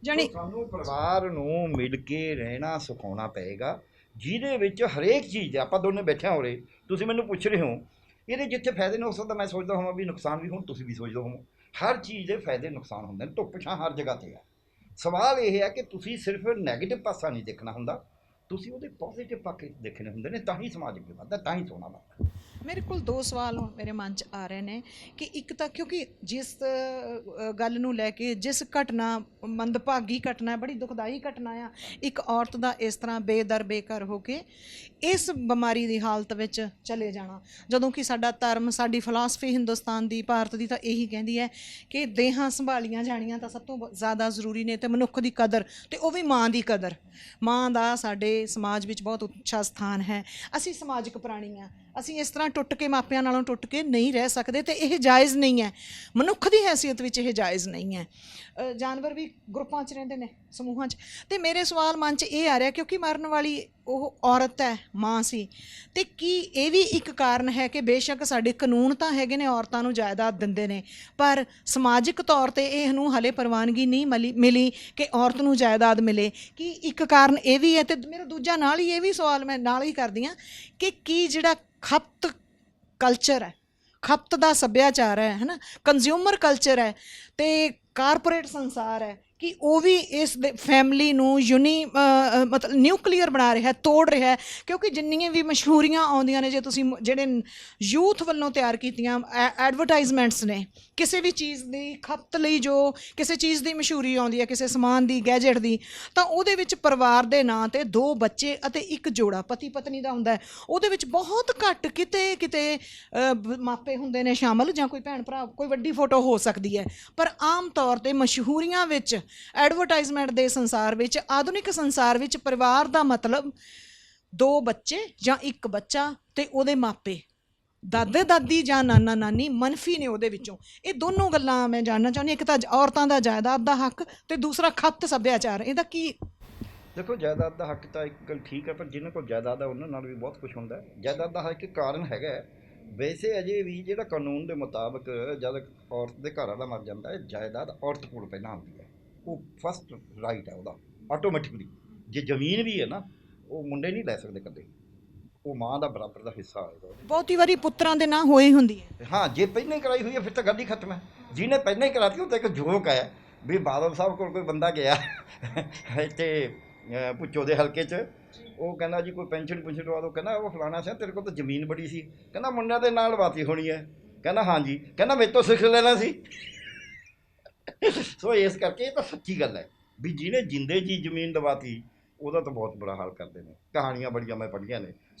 ਜਾਣੀ ਸਾਨੂੰ ਪਰਿਵਾਰ ਨੂੰ ਮਿਲ ਕੇ ਰਹਿਣਾ ਸਿਖਾਉਣਾ ਪਏਗਾ, ਜਿਹਦੇ ਵਿੱਚ ਹਰੇਕ ਚੀਜ਼ ਆਪਾਂ ਦੋਨੇ ਬੈਠੇ ਹੋ ਰਹੇ, ਤੁਸੀਂ ਮੈਨੂੰ ਪੁੱਛ ਰਹੇ ਹੋ, ਇਹਦੇ ਜਿੱਥੇ ਫਾਇਦੇ ਨੇ ਹੋ ਸਕਦਾ ਮੈਂ ਸੋਚਦਾ ਹੋਵਾਂ ਵੀ ਨੁਕਸਾਨ ਵੀ ਹੁਣ ਤੁਸੀਂ ਵੀ ਸੋਚਦੇ ਹੋ। ਹਰ ਚੀਜ਼ ਦੇ ਫਾਇਦੇ ਨੁਕਸਾਨ ਹੁੰਦੇ ਨੇ, ਧੁੱਪ ਛਾਂ ਹਰ ਜਗ੍ਹਾ 'ਤੇ ਹੈ। ਸਵਾਲ ਇਹ ਹੈ ਕਿ ਤੁਸੀਂ ਸਿਰਫ ਨੈਗੇਟਿਵ ਪਾਸਾ ਨਹੀਂ ਦੇਖਣਾ ਹੁੰਦਾ, ਤੁਸੀਂ ਉਹਦੇ ਪੋਜ਼ੀਟਿਵ ਪਾਸੇ ਦੇਖਣੇ ਹੁੰਦੇ ਨੇ, ਤਾਂ ਹੀ ਸਮਾਜ ਅੱਗੇ ਵੱਧਦਾ, ਤਾਂ ਹੀ ਸੋਹਣਾ ਬਣਦਾ। ਮੇਰੇ ਕੋਲ ਦੋ ਸਵਾਲ ਹੁਣ ਮੇਰੇ ਮਨ 'ਚ ਆ ਰਹੇ ਨੇ ਕਿ ਇੱਕ ਤਾਂ ਕਿਉਂਕਿ ਜਿਸ ਗੱਲ ਨੂੰ ਲੈ ਕੇ ਜਿਸ ਘਟਨਾ ਮੰਦਭਾਗੀ ਘਟਨਾ ਬੜੀ ਦੁਖਦਾਈ ਘਟਨਾ ਆ ਇੱਕ ਔਰਤ ਦਾ ਇਸ ਤਰ੍ਹਾਂ ਬੇਦਰ ਬੇਘਰ ਹੋ ਕੇ ਇਸ ਬਿਮਾਰੀ ਦੀ ਹਾਲਤ ਵਿੱਚ ਚਲੇ ਜਾਣਾ, ਜਦੋਂ ਕਿ ਸਾਡਾ ਧਰਮ ਸਾਡੀ ਫਿਲਾਸਫੀ ਹਿੰਦੁਸਤਾਨ ਦੀ ਭਾਰਤ ਦੀ ਤਾਂ ਇਹੀ ਕਹਿੰਦੀ ਹੈ ਕਿ ਦੇਹਾਂ ਸੰਭਾਲੀਆਂ ਜਾਣੀਆਂ ਤਾਂ ਸਭ ਤੋਂ ਜ਼ਿਆਦਾ ਜ਼ਰੂਰੀ ਨੇ, ਅਤੇ ਮਨੁੱਖ ਦੀ ਕਦਰ ਅਤੇ ਉਹ ਵੀ ਮਾਂ ਦੀ ਕਦਰ, ਮਾਂ ਦਾ ਸਾਡੇ ਸਮਾਜ ਵਿੱਚ ਬਹੁਤ ਉੱਚਾ ਸਥਾਨ ਹੈ। ਅਸੀਂ ਸਮਾਜਿਕ ਪ੍ਰਾਣੀ ਹਾਂ, ਅਸੀਂ ਇਸ ਤਰ੍ਹਾਂ ਟੁੱਟ ਕੇ ਮਾਪਿਆਂ ਨਾਲੋਂ ਟੁੱਟ ਕੇ ਨਹੀਂ ਰਹਿ ਸਕਦੇ ਅਤੇ ਇਹ ਜਾਇਜ਼ ਨਹੀਂ ਹੈ, ਮਨੁੱਖ ਦੀ ਹੈਸੀਅਤ ਵਿੱਚ ਇਹ ਜਾਇਜ਼ ਨਹੀਂ ਹੈ। ਜਾਨਵਰ ਵੀ ਗਰੁੱਪਾਂ 'ਚ ਰਹਿੰਦੇ ਨੇ, ਸਮੂਹਾਂ 'ਚ। ਅਤੇ ਮੇਰੇ ਸਵਾਲ ਮਨ 'ਚ ਇਹ ਆ ਰਿਹਾ ਕਿਉਂਕਿ ਮਰਨ ਵਾਲੀ ਉਹ ਔਰਤ ਹੈ, ਮਾਂ ਸੀ, ਅਤੇ ਕੀ ਇਹ ਵੀ ਇੱਕ ਕਾਰਨ ਹੈ ਕਿ ਬੇਸ਼ੱਕ ਸਾਡੇ ਕਾਨੂੰਨ ਤਾਂ ਹੈਗੇ ਨੇ ਔਰਤਾਂ ਨੂੰ ਜਾਇਦਾਦ ਦਿੰਦੇ ਨੇ, ਪਰ ਸਮਾਜਿਕ ਤੌਰ 'ਤੇ ਇਹ ਨੂੰ ਹਾਲੇ ਪ੍ਰਵਾਨਗੀ ਨਹੀਂ ਮਿਲੀ ਕਿ ਔਰਤ ਨੂੰ ਜਾਇਦਾਦ ਮਿਲੇ? ਕੀ ਇੱਕ ਕਾਰਨ ਇਹ ਵੀ ਹੈ? ਅਤੇ ਮੇਰਾ ਦੂਜਾ ਨਾਲ ਹੀ ਇਹ ਵੀ ਸਵਾਲ ਮੈਂ ਨਾਲ ਹੀ ਕਰਦੀ ਹਾਂ ਕਿ ਕੀ ਜਿਹੜਾ ਖਪਤ ਕਲਚਰ ਹੈ, ਖਪਤ ਦਾ ਸੱਭਿਆਚਾਰ ਹੈ ਨਾ, ਕੰਜ਼ਿਊਮਰ ਕਲਚਰ ਹੈ ਅਤੇ ਕਾਰਪੋਰੇਟ ਸੰਸਾਰ ਹੈ, ਕਿ ਉਹ ਵੀ ਇਸ ਦੇ ਫੈਮਿਲੀ ਨੂੰ ਮਤਲਬ ਨਿਊਕਲੀਅਰ ਬਣਾ ਰਿਹਾ, ਤੋੜ ਰਿਹਾ? ਕਿਉਂਕਿ ਜਿੰਨੀਆਂ ਵੀ ਮਸ਼ਹੂਰੀਆਂ ਆਉਂਦੀਆਂ ਨੇ, ਜੇ ਤੁਸੀਂ ਜਿਹੜੇ ਯੂਥ ਵੱਲੋਂ ਤਿਆਰ ਕੀਤੀਆਂ ਐਡਵਰਟਾਈਜ਼ਮੈਂਟਸ ਨੇ ਕਿਸੇ ਵੀ ਚੀਜ਼ ਦੀ ਖਪਤ ਲਈ, ਜੋ ਕਿਸੇ ਚੀਜ਼ ਦੀ ਮਸ਼ਹੂਰੀ ਆਉਂਦੀ ਹੈ, ਕਿਸੇ ਸਮਾਨ ਦੀ, ਗੈਜਟ ਦੀ, ਤਾਂ ਉਹਦੇ ਵਿੱਚ ਪਰਿਵਾਰ ਦੇ ਨਾਂ 'ਤੇ 2 ਬੱਚੇ ਅਤੇ ਇੱਕ ਜੋੜਾ ਪਤੀ ਪਤਨੀ ਦਾ ਹੁੰਦਾ ਹੈ। ਉਹਦੇ ਵਿੱਚ ਬਹੁਤ ਘੱਟ ਕਿਤੇ ਮਾਪੇ ਹੁੰਦੇ ਨੇ ਸ਼ਾਮਲ, ਜਾਂ ਕੋਈ ਭੈਣ ਭਰਾ, ਕੋਈ ਵੱਡੀ ਫੋਟੋ ਹੋ ਸਕਦੀ ਹੈ, ਪਰ ਆਮ ਤੌਰ 'ਤੇ ਮਸ਼ਹੂਰੀਆਂ ਵਿੱਚ, ਐਡਵਰਟਾਈਜ਼ਮੈਂਟ ਦੇ ਸੰਸਾਰ ਵਿੱਚ, ਆਧੁਨਿਕ ਸੰਸਾਰ ਵਿੱਚ ਪਰਿਵਾਰ ਦਾ ਮਤਲਬ 2 ਬੱਚੇ ਜਾਂ 1 ਬੱਚਾ ਤੇ ਉਹਦੇ ਮਾਪੇ, ਦਾਦੇ ਦਾਦੀ ਜਾਂ ਨਾਨਾ ਨਾਨੀ ਮੰਨਫੀ ਨੇ ਉਹਦੇ ਵਿੱਚੋਂ। ਇਹ ਦੋਨੋਂ ਗੱਲਾਂ ਮੈਂ ਜਾਣਨਾ ਚਾਹੁੰਦੀ, ਇੱਕ ਤਾਂ ਔਰਤਾਂ ਦਾ ਜਾਇਦਾਦ ਦਾ ਹੱਕ ਤੇ ਦੂਸਰਾ ਖਪਤ ਸੱਭਿਆਚਾਰ, ਇਹਦਾ ਕੀ? ਦੇਖੋ, ਜਾਇਦਾਦ ਦਾ ਹੱਕ ਤਾਂ ਇੱਕ ਗੱਲ ਠੀਕ ਹੈ, ਪਰ ਜਿਹਨਾਂ ਕੋਲ ਜਾਇਦਾਦ ਹੈ ਉਹਨਾਂ ਨਾਲ ਵੀ ਬਹੁਤ ਕੁਝ ਹੁੰਦਾ। ਜਾਇਦਾਦ ਦਾ ਹੱਕ ਇੱਕ ਕਾਰਨ ਹੈਗਾ। ਵੈਸੇ ਅਜੇ ਵੀ ਜਿਹੜਾ ਕਾਨੂੰਨ ਦੇ ਮੁਤਾਬਕ ਜਦ ਔਰਤ ਦੇ ਘਰ ਵਾਲਾ ਮਰ ਜਾਂਦਾ ਹੈ, ਜਾਇਦਾਦ ਔਰਤ ਕੋਲ ਪਹਿਲਾਂ ਆਉਂਦੀ ਹੈ, ਉਹ ਫਸਟ ਰਾਈਟ ਹੈ ਉਹਦਾ ਆਟੋਮੈਟਿਕਲੀ। ਜੇ ਜ਼ਮੀਨ ਵੀ ਹੈ ਨਾ, ਉਹ ਮੁੰਡੇ ਨਹੀਂ ਲੈ ਸਕਦੇ ਕਦੇ, ਉਹ ਮਾਂ ਦਾ ਬਰਾਬਰ ਦਾ ਹਿੱਸਾ ਆਏਗਾ। ਬਹੁਤੀ ਵਾਰੀ ਪੁੱਤਰਾਂ ਦੇ ਨਾਂ ਹੋਈ ਹੁੰਦੀ ਹੈ। ਹਾਂ, ਜੇ ਪਹਿਲਾਂ ਹੀ ਕਰਾਈ ਹੋਈ ਹੈ ਫਿਰ ਤਾਂ ਗੱਲ ਹੀ ਖਤਮ ਹੈ। ਜਿਹਨੇ ਪਹਿਲਾਂ ਹੀ ਕਰਾਤੀ, ਉਹ ਤਾਂ ਇੱਕ ਜੋਕ ਹੈ ਵੀ ਬਾਦਲ ਸਾਹਿਬ ਕੋਲ ਕੋਈ ਬੰਦਾ ਗਿਆ ਇੱਥੇ ਭੁੱਚੋ ਦੇ ਹਲਕੇ 'ਚ, ਉਹ ਕਹਿੰਦਾ ਜੀ ਕੋਈ ਪੈਨਸ਼ਨ ਪੁਨਸ਼ਨ ਲਵਾ ਦਿਓ। ਕਹਿੰਦਾ ਉਹ ਫਲਾਣਾ ਸੀ, ਤੇਰੇ ਕੋਲ ਤਾਂ ਜ਼ਮੀਨ ਬੜੀ ਸੀ। ਕਹਿੰਦਾ ਮੁੰਡਿਆਂ ਦੇ ਨਾਲ ਲਵਾਤੀ ਹੋਣੀ ਹੈ। ਕਹਿੰਦਾ ਹਾਂਜੀ। ਕਹਿੰਦਾ ਮੇਰੇ ਤੋਂ ਸਿੱਖ ਲੈਣਾ ਸੀ। ਸੋ ਇਸ ਕਰਕੇ ਇਹ ਤਾਂ ਸੱਚੀ ਗੱਲ ਹੈ ਵੀ ਜਿਹਨੇ ਜਿੰਦੇ ਜੀ ਜ਼ਮੀਨ ਦਵਾਤੀ, ਉਹਦਾ ਤਾਂ ਬਹੁਤ ਬੁਰਾ ਹਾਲ ਕਰਦੇ ਨੇ। ਕਹਾਣੀਆਂ ਬੜੀਆਂ ਮੈਂ ਪੜ੍ਹੀਆਂ ਨੇ।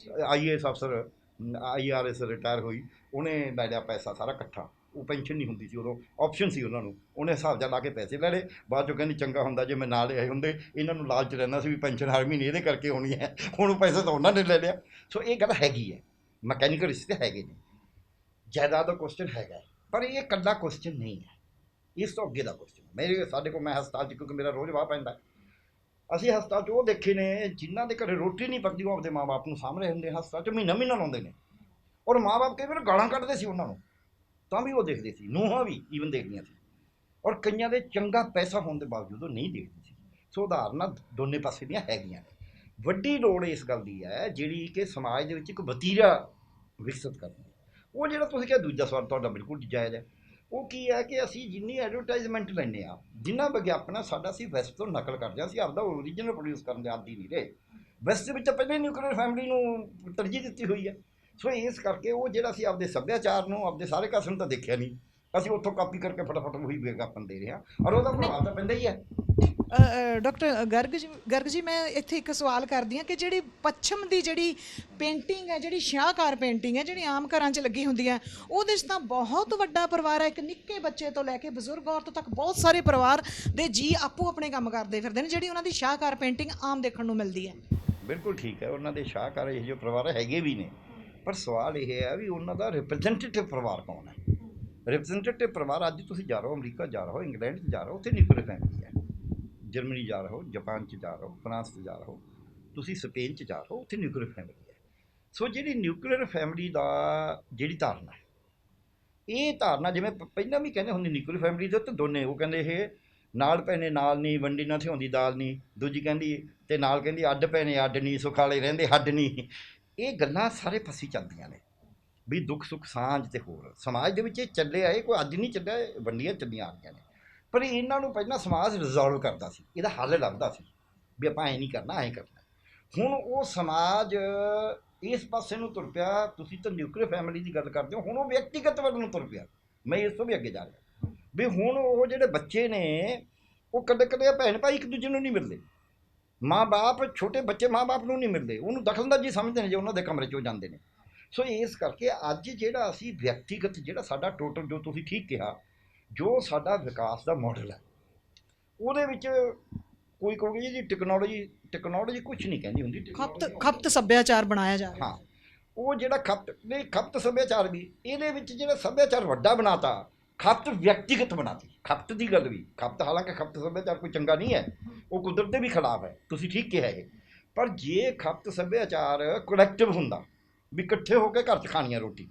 IAS ਅਫਸਰ, IRS ਰਿਟਾਇਰ ਹੋਈ, ਉਹਨੇ ਲੈ ਲਿਆ ਪੈਸਾ ਸਾਰਾ ਇਕੱਠਾ। ਉਹ ਪੈਨਸ਼ਨ ਨਹੀਂ ਹੁੰਦੀ ਸੀ ਉਦੋਂ, ਆਪਸ਼ਨ ਸੀ ਉਹਨਾਂ ਨੂੰ। ਉਹਨੇ ਹਿਸਾਬ ਜਿਹਾ ਲਾ ਕੇ ਪੈਸੇ ਲੈ ਲਏ। ਬਾਅਦ 'ਚੋਂ ਕਹਿੰਦੀ ਚੰਗਾ ਹੁੰਦਾ ਜੇ ਮੈਂ ਨਾਲ ਆਏ ਹੁੰਦੇ, ਇਹਨਾਂ ਨੂੰ ਲਾਲਚ ਰਹਿੰਦਾ ਸੀ ਵੀ ਪੈਨਸ਼ਨ ਹਰ ਮਹੀਨੇ ਇਹਦੇ ਕਰਕੇ ਹੋਣੀ ਹੈ। ਹੁਣ ਪੈਸੇ ਤਾਂ ਉਹਨਾਂ ਨੇ ਲੈ ਲਿਆ। ਸੋ ਇਹ ਗੱਲ ਹੈਗੀ ਹੈ, ਮਕੈਨੀਕਲ ਰਿਸ਼ਤੇ ਹੈਗੇ ਨੇ, ਜਾਇਦਾਦ ਦਾ ਕੁਐਸਚਨ ਹੈਗਾ, ਪਰ ਇਹ ਇਕੱਲਾ ਕੁਐਸਚਨ ਨਹੀਂ ਹੈ, ਇਸ ਤੋਂ ਅੱਗੇ ਦਾ ਕੁਐਸਚਨ। ਸਾਡੇ ਕੋਲ, ਮੈਂ ਹਸਪਤਾਲ 'ਚ, ਕਿਉਂਕਿ ਮੇਰਾ ਰੋਜ਼ ਵਾਹ ਪੈਂਦਾ, ਅਸੀਂ ਹਸਪਤਾਲ 'ਚ ਉਹ ਦੇਖੇ ਨੇ ਜਿਨ੍ਹਾਂ ਦੇ ਘਰੇ ਰੋਟੀ ਨਹੀਂ ਪੱਕਦੀ, ਉਹ ਆਪਦੇ ਮਾਂ ਬਾਪ ਨੂੰ ਸਾਂਭ ਰਹੇ ਹੁੰਦੇ, ਹਸਪਤਾਲ 'ਚ ਮਹੀਨਾ ਮਹੀਨਾ ਲਾਉਂਦੇ ਨੇ, ਔਰ ਮਾਂ ਬਾਪ ਕਈ ਵਾਰ ਗਾਲਾਂ ਕੱਢਦੇ ਸੀ ਉਹਨਾਂ ਨੂੰ, ਤਾਂ ਵੀ ਉਹ ਦੇਖਦੇ ਸੀ। ਨੂੰਹਾਂ ਵੀ ਈਵਨ ਦੇਖਦੀਆਂ ਸੀ, ਔਰ ਕਈਆਂ ਦੇ ਚੰਗਾ ਪੈਸਾ ਹੋਣ ਦੇ ਬਾਵਜੂਦ ਉਹ ਨਹੀਂ ਦੇਖਦੀ ਸੀ। ਸੋ ਉਦਾਹਰਨਾਂ ਦੋਨੇ ਪਾਸੇ ਦੀਆਂ ਹੈਗੀਆਂ ਨੇ। ਵੱਡੀ ਲੋੜ ਇਸ ਗੱਲ ਦੀ ਹੈ ਜਿਹੜੀ ਕਿ ਸਮਾਜ ਦੇ ਵਿੱਚ ਇੱਕ ਵਤੀਰਾ ਵਿਕਸਿਤ ਕਰਨੀ। ਉਹ ਜਿਹੜਾ ਤੁਸੀਂ ਕਿਹਾ ਦੂਜਾ ਸਵਾਲ ਤੁਹਾਡਾ ਬਿਲਕੁਲ ਜਾਇਜ਼ ਹੈ। ਉਹ ਕੀ ਹੈ ਕਿ ਅਸੀਂ ਜਿੰਨੀ ਐਡਵਰਟਾਈਜ਼ਮੈਂਟ ਲੈਂਦੇ ਹਾਂ, ਜਿੰਨਾ ਵਿਗਿਆਪਨ ਸਾਡਾ, ਅਸੀਂ ਵੈਸਟ ਤੋਂ ਨਕਲ ਕਰਦੇ ਹਾਂ, ਅਸੀਂ ਆਪਦਾ ਓਰੀਜਨਲ ਪ੍ਰੋਡਿਊਸ ਕਰਨ ਦੇ ਆਦੀ ਨਹੀਂ ਰਹੇ। ਵੈਸਟ ਦੇ ਵਿੱਚ ਪਹਿਲਾਂ ਹੀ ਨਿਊਕਲੀਅਰ ਫੈਮਿਲੀ ਨੂੰ ਤਰਜੀਹ ਦਿੱਤੀ ਹੋਈ ਹੈ। ਸੋ ਇਸ ਕਰਕੇ ਉਹ ਜਿਹੜਾ ਅਸੀਂ ਆਪਦੇ ਸੱਭਿਆਚਾਰ ਨੂੰ, ਆਪਦੇ ਸਾਰੇ ਕਾਸੇ ਨੂੰ ਤਾਂ ਦੇਖਿਆ ਨਹੀਂ, ਅਸੀਂ ਉੱਥੋਂ ਕਾਪੀ ਕਰਕੇ ਫਟਾਫਟ ਉਹੀ ਵਿਗਿਆਪਨ ਦੇ ਰਹੇ ਹਾਂ, ਔਰ ਉਹਦਾ ਪ੍ਰਭਾਵ ਤਾਂ ਪੈਂਦਾ ਹੀ ਹੈ। ਡਾਕਟਰ ਗਰਗ ਜੀ, ਮੈਂ ਇੱਥੇ ਇੱਕ ਸਵਾਲ ਕਰਦੀ ਹਾਂ ਕਿ ਜਿਹੜੀ ਪੱਛਮ ਦੀ ਜਿਹੜੀ ਪੇਂਟਿੰਗ ਹੈ, ਜਿਹੜੀ ਸ਼ਾਹਕਾਰ ਪੇਂਟਿੰਗ ਹੈ, ਜਿਹੜੀ ਆਮ ਘਰਾਂ 'ਚ ਲੱਗੀ ਹੁੰਦੀ ਹੈ, ਉਹਦੇ 'ਚ ਤਾਂ ਬਹੁਤ ਵੱਡਾ ਪਰਿਵਾਰ ਹੈ, ਇੱਕ ਨਿੱਕੇ ਬੱਚੇ ਤੋਂ ਲੈ ਕੇ ਬਜ਼ੁਰਗ ਔਰਤ ਤੱਕ ਬਹੁਤ ਸਾਰੇ ਪਰਿਵਾਰ ਦੇ ਜੀ ਆਪੋ ਆਪਣੇ ਕੰਮ ਕਰਦੇ ਫਿਰਦੇ ਨੇ, ਜਿਹੜੀ ਉਹਨਾਂ ਦੀ ਸ਼ਾਹਕਾਰ ਪੇਂਟਿੰਗ ਆਮ ਦੇਖਣ ਨੂੰ ਮਿਲਦੀ ਹੈ। ਬਿਲਕੁਲ ਠੀਕ ਹੈ, ਉਹਨਾਂ ਦੇ ਸ਼ਾਹਕਾਰ ਇਹੋ ਜਿਹੇ ਪਰਿਵਾਰ ਹੈਗੇ ਵੀ ਨੇ, ਪਰ ਸਵਾਲ ਇਹ ਹੈ ਵੀ ਉਹਨਾਂ ਦਾ ਰਿਪਰੈਜ਼ੈਂਟੇਟਿਵ ਪਰਿਵਾਰ ਕੌਣ ਹੈ? ਰਿਪਰੈਜ਼ੈਂਟੇਟਿਵ ਪਰਿਵਾਰ, ਅੱਜ ਤੁਸੀਂ ਜਾ ਰਹੇ ਹੋ ਅਮਰੀਕਾ ਜਾ ਰਹੇ ਹੋ, ਇੰਗਲੈਂਡ 'ਚ ਜਾ ਰਹੇ ਹੋ, ਉੱਥੇ ਨਿਊਕਲੀਅਰ ਫੈਮਿਲੀ ਹੈ। ਜਰਮਨੀ ਜਾ ਰਹੇ ਹੋ, ਜਾਪਾਨ 'ਚ ਜਾ ਰਹੇ ਹੋ, ਫਰਾਂਸ 'ਚ ਜਾ ਰਹੇ ਹੋ, ਤੁਸੀਂ ਸਪੇਨ 'ਚ ਜਾ ਰਹੇ ਹੋ, ਉੱਥੇ ਨਿਊਕਲੀਅਰ ਫੈਮਿਲੀ ਹੈ। ਸੋ ਜਿਹੜੀ ਨਿਊਕਲੀਅਰ ਫੈਮਿਲੀ ਦਾ ਜਿਹੜੀ ਧਾਰਨਾ ਹੈ, ਇਹ ਧਾਰਨਾ ਜਿਵੇਂ ਪਹਿਲਾਂ ਵੀ ਕਹਿੰਦੇ ਹੁੰਦੇ ਨਿਊਕਲੀਅਰ ਫੈਮਿਲੀ ਦੇ ਉੱਤੇ ਦੋਨੇ, ਉਹ ਕਹਿੰਦੇ ਇਹ ਨਾਲ ਭੈਣੇ ਨਾਲ ਨਹੀਂ, ਵੰਡੀ ਨਾ ਥਿਆਉਂਦੀ ਦਾਲ ਨਹੀਂ, ਦੂਜੀ ਕਹਿੰਦੀ, ਅਤੇ ਨਾਲ ਕਹਿੰਦੀ ਅੱਡ ਭੈਣੇ ਅੱਡ ਨਹੀਂ, ਸੁਖਾਲੇ ਰਹਿੰਦੇ ਹੱਡ ਨਹੀਂ। ਇਹ ਗੱਲਾਂ ਸਾਰੇ ਪਾਸੇ ਚੱਲਦੀਆਂ ਨੇ ਵੀ ਦੁੱਖ ਸੁੱਖ ਸਾਂਝ ਅਤੇ ਹੋਰ ਸਮਾਜ ਦੇ ਵਿੱਚ ਇਹ ਚੱਲੇ ਆਏ, ਕੋਈ ਅੱਜ ਨਹੀਂ ਚੱਲਿਆ, ਵੰਡੀਆਂ ਚੱਲੀਆਂ ਆ ਰਹੀਆਂ ਨੇ। ਪਰ ਇਹਨਾਂ ਨੂੰ ਪਹਿਲਾਂ ਸਮਾਜ ਰਿਜ਼ੋਲਵ ਕਰਦਾ ਸੀ, ਇਹਦਾ ਹੱਲ ਲੱਭਦਾ ਸੀ ਵੀ ਆਪਾਂ ਐਂ ਨਹੀਂ ਕਰਨਾ, ਐਂ ਕਰਨਾ। ਹੁਣ ਉਹ ਸਮਾਜ ਇਸ ਪਾਸੇ ਨੂੰ ਤੁਰ ਪਿਆ। ਤੁਸੀਂ ਤਾਂ ਨਿਊਕਲੀਅਰ ਫੈਮਿਲੀ ਦੀ ਗੱਲ ਕਰਦੇ ਹੋ, ਹੁਣ ਉਹ ਵਿਅਕਤੀਗਤ ਵੱਲ ਨੂੰ ਤੁਰ ਪਿਆ। ਮੈਂ ਇਸ ਤੋਂ ਵੀ ਅੱਗੇ ਜਾ ਰਿਹਾ ਵੀ ਹੁਣ ਉਹ ਜਿਹੜੇ ਬੱਚੇ ਨੇ ਉਹ ਕਦੇ ਕਦੇ ਭੈਣ ਭਾਈ ਇੱਕ ਦੂਜੇ ਨੂੰ ਨਹੀਂ ਮਿਲਦੇ। ਮਾਂ ਬਾਪ ਛੋਟੇ ਬੱਚੇ ਮਾਂ ਬਾਪ ਨੂੰ ਨਹੀਂ ਮਿਲਦੇ, ਉਹਨੂੰ ਦਖਲਅੰਦਾਜ਼ੀ ਸਮਝਦੇ ਨੇ ਜੇ ਉਹਨਾਂ ਦੇ ਕਮਰੇ 'ਚੋਂ ਜਾਂਦੇ ਨੇ। ਸੋ ਇਸ ਕਰਕੇ ਅੱਜ ਜਿਹੜਾ ਅਸੀਂ ਵਿਅਕਤੀਗਤ ਜਿਹੜਾ ਸਾਡਾ ਟੋਟਲ, ਜੋ ਤੁਸੀਂ ਠੀਕ ਕਿਹਾ, ਜੋ ਸਾਡਾ ਵਿਕਾਸ ਦਾ ਮਾਡਲ ਹੈ, ਉਹਦੇ ਵਿੱਚ ਕੋਈ ਕਹੋਗੇ ਜੀ ਟੈਕਨੋਲੋਜੀ ਕੁਝ ਨਹੀਂ ਕਹਿੰਦੀ ਹੁੰਦੀ। ਖਪਤ ਸੱਭਿਆਚਾਰ ਬਣਾਇਆ ਜਾ ਰਿਹਾ। ਹਾਂ, ਉਹ ਜਿਹੜਾ ਖਪਤ ਸੱਭਿਆਚਾਰ ਵੀ ਇਹਦੇ ਵਿੱਚ ਜਿਹੜਾ ਸੱਭਿਆਚਾਰ ਵੱਡਾ ਬਣਾਤਾ, ਖਪਤ ਵਿਅਕਤੀਗਤ ਬਣਾਤੀ। ਖਪਤ ਦੀ ਗੱਲ ਵੀ ਹਾਲਾਂਕਿ ਖਪਤ ਸੱਭਿਆਚਾਰ ਕੋਈ ਚੰਗਾ ਨਹੀਂ ਹੈ, ਉਹ ਕੁਦਰਤ ਦੇ ਵੀ ਖਿਲਾਫ ਹੈ, ਤੁਸੀਂ ਠੀਕ ਕਿਹਾ ਇਹ। ਪਰ ਜੇ ਖਪਤ ਸੱਭਿਆਚਾਰ ਕਲੈਕਟਿਵ ਹੁੰਦਾ ਵੀ ਇਕੱਠੇ ਹੋ ਕੇ ਘਰ 'ਚ ਖਾਣੀ ਆ ਰੋਟੀ,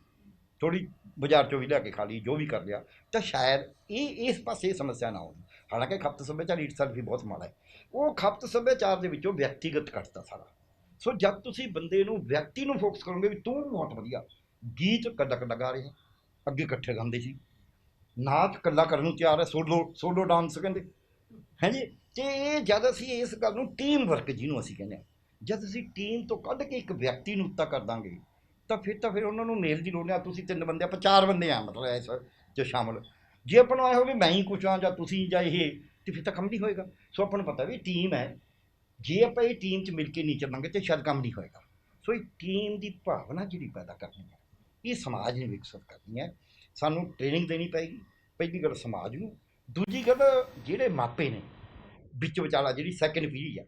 ਥੋੜ੍ਹੀ ਬਾਜ਼ਾਰ 'ਚੋਂ ਵੀ ਲਿਆ ਕੇ ਖਾ ਲਈ, ਜੋ ਵੀ ਕਰ ਲਿਆ, ਤਾਂ ਸ਼ਾਇਦ ਇਸ ਪਾਸੇ ਸਮੱਸਿਆ ਨਾ ਆਉਂਦੀ। ਹਾਲਾਂਕਿ ਖਪਤ ਸੱਭਿਆਚਾਰ ਇਟਸੈਲਫ ਵੀ ਬਹੁਤ ਮਾੜਾ ਹੈ। ਉਹ ਖਪਤ ਸੱਭਿਆਚਾਰ ਦੇ ਵਿੱਚੋਂ ਵਿਅਕਤੀਗਤ ਕੱਟਦਾ ਸਾਰਾ। ਸੋ ਜਦ ਤੁਸੀਂ ਬੰਦੇ ਨੂੰ, ਵਿਅਕਤੀ ਨੂੰ ਫੋਕਸ ਕਰੋਗੇ ਵੀ ਤੂੰ ਬਹੁਤ ਵਧੀਆ ਗੀਤ ਕੱਲਾ ਗਾ ਰਿਹਾ, ਅੱਗੇ ਇਕੱਠੇ ਗਾਉਂਦੇ ਸੀ, ਨਾਚ ਇਕੱਲਾ ਕਰਨ ਨੂੰ ਤਿਆਰ ਹੈ, ਸੋਲੋ ਡਾਂਸ ਕਹਿੰਦੇ ਹੈ ਜੀ। ਅਤੇ ਇਹ ਜਦ ਅਸੀਂ ਇਸ ਗੱਲ ਨੂੰ ਟੀਮ ਵਰਕ ਜਿਹਨੂੰ ਅਸੀਂ ਕਹਿੰਦੇ ਹਾਂ, ਜਦ ਅਸੀਂ ਟੀਮ ਤੋਂ ਕੱਢ ਕੇ ਇੱਕ ਵਿਅਕਤੀ ਨੂੰ ਉੱਤਾ ਕਰ ਦਾਂਗੇ ਤਾਂ ਫਿਰ ਉਹਨਾਂ ਨੂੰ ਮੇਲ ਦੀ ਲੋੜ ਨਹੀਂ। ਤੁਸੀਂ 3 ਬੰਦੇ, ਆਪਾਂ 4 ਬੰਦੇ ਆ ਮਤਲਬ ਇਸ 'ਚ ਸ਼ਾਮਲ। ਜੇ ਆਪਾਂ ਨੂੰ ਆਏ ਹੋਵੇ ਮੈਂ ਹੀ ਕੁਛ ਹਾਂ ਜਾਂ ਤੁਸੀਂ ਜਾਂ ਇਹ, ਤਾਂ ਫਿਰ ਤਾਂ ਕੰਮ ਨਹੀਂ ਹੋਏਗਾ। ਸੋ ਆਪਾਂ ਨੂੰ ਪਤਾ ਵੀ ਟੀਮ ਹੈ, ਜੇ ਆਪਾਂ ਇਹ ਟੀਮ 'ਚ ਮਿਲ ਕੇ ਨਹੀਂ ਚੱਲਾਂਗੇ ਤਾਂ ਸ਼ਾਇਦ ਕੰਮ ਨਹੀਂ ਹੋਏਗਾ। ਸੋ ਇਹ ਟੀਮ ਦੀ ਭਾਵਨਾ ਜਿਹੜੀ ਪੈਦਾ ਕਰਨੀ ਹੈ, ਇਹ ਸਮਾਜ ਨੇ ਵਿਕਸਿਤ ਕਰਨੀ ਹੈ। ਸਾਨੂੰ ਟ੍ਰੇਨਿੰਗ ਦੇਣੀ ਪਏਗੀ, ਪਹਿਲੀ ਗੱਲ ਸਮਾਜ ਨੂੰ। ਦੂਜੀ ਗੱਲ ਜਿਹੜੇ ਮਾਪੇ ਨੇ ਵਿੱਚ ਵਿਚਾਲਾ, ਜਿਹੜੀ ਸੈਕਿੰਡ ਪੀੜ੍ਹੀ ਆ,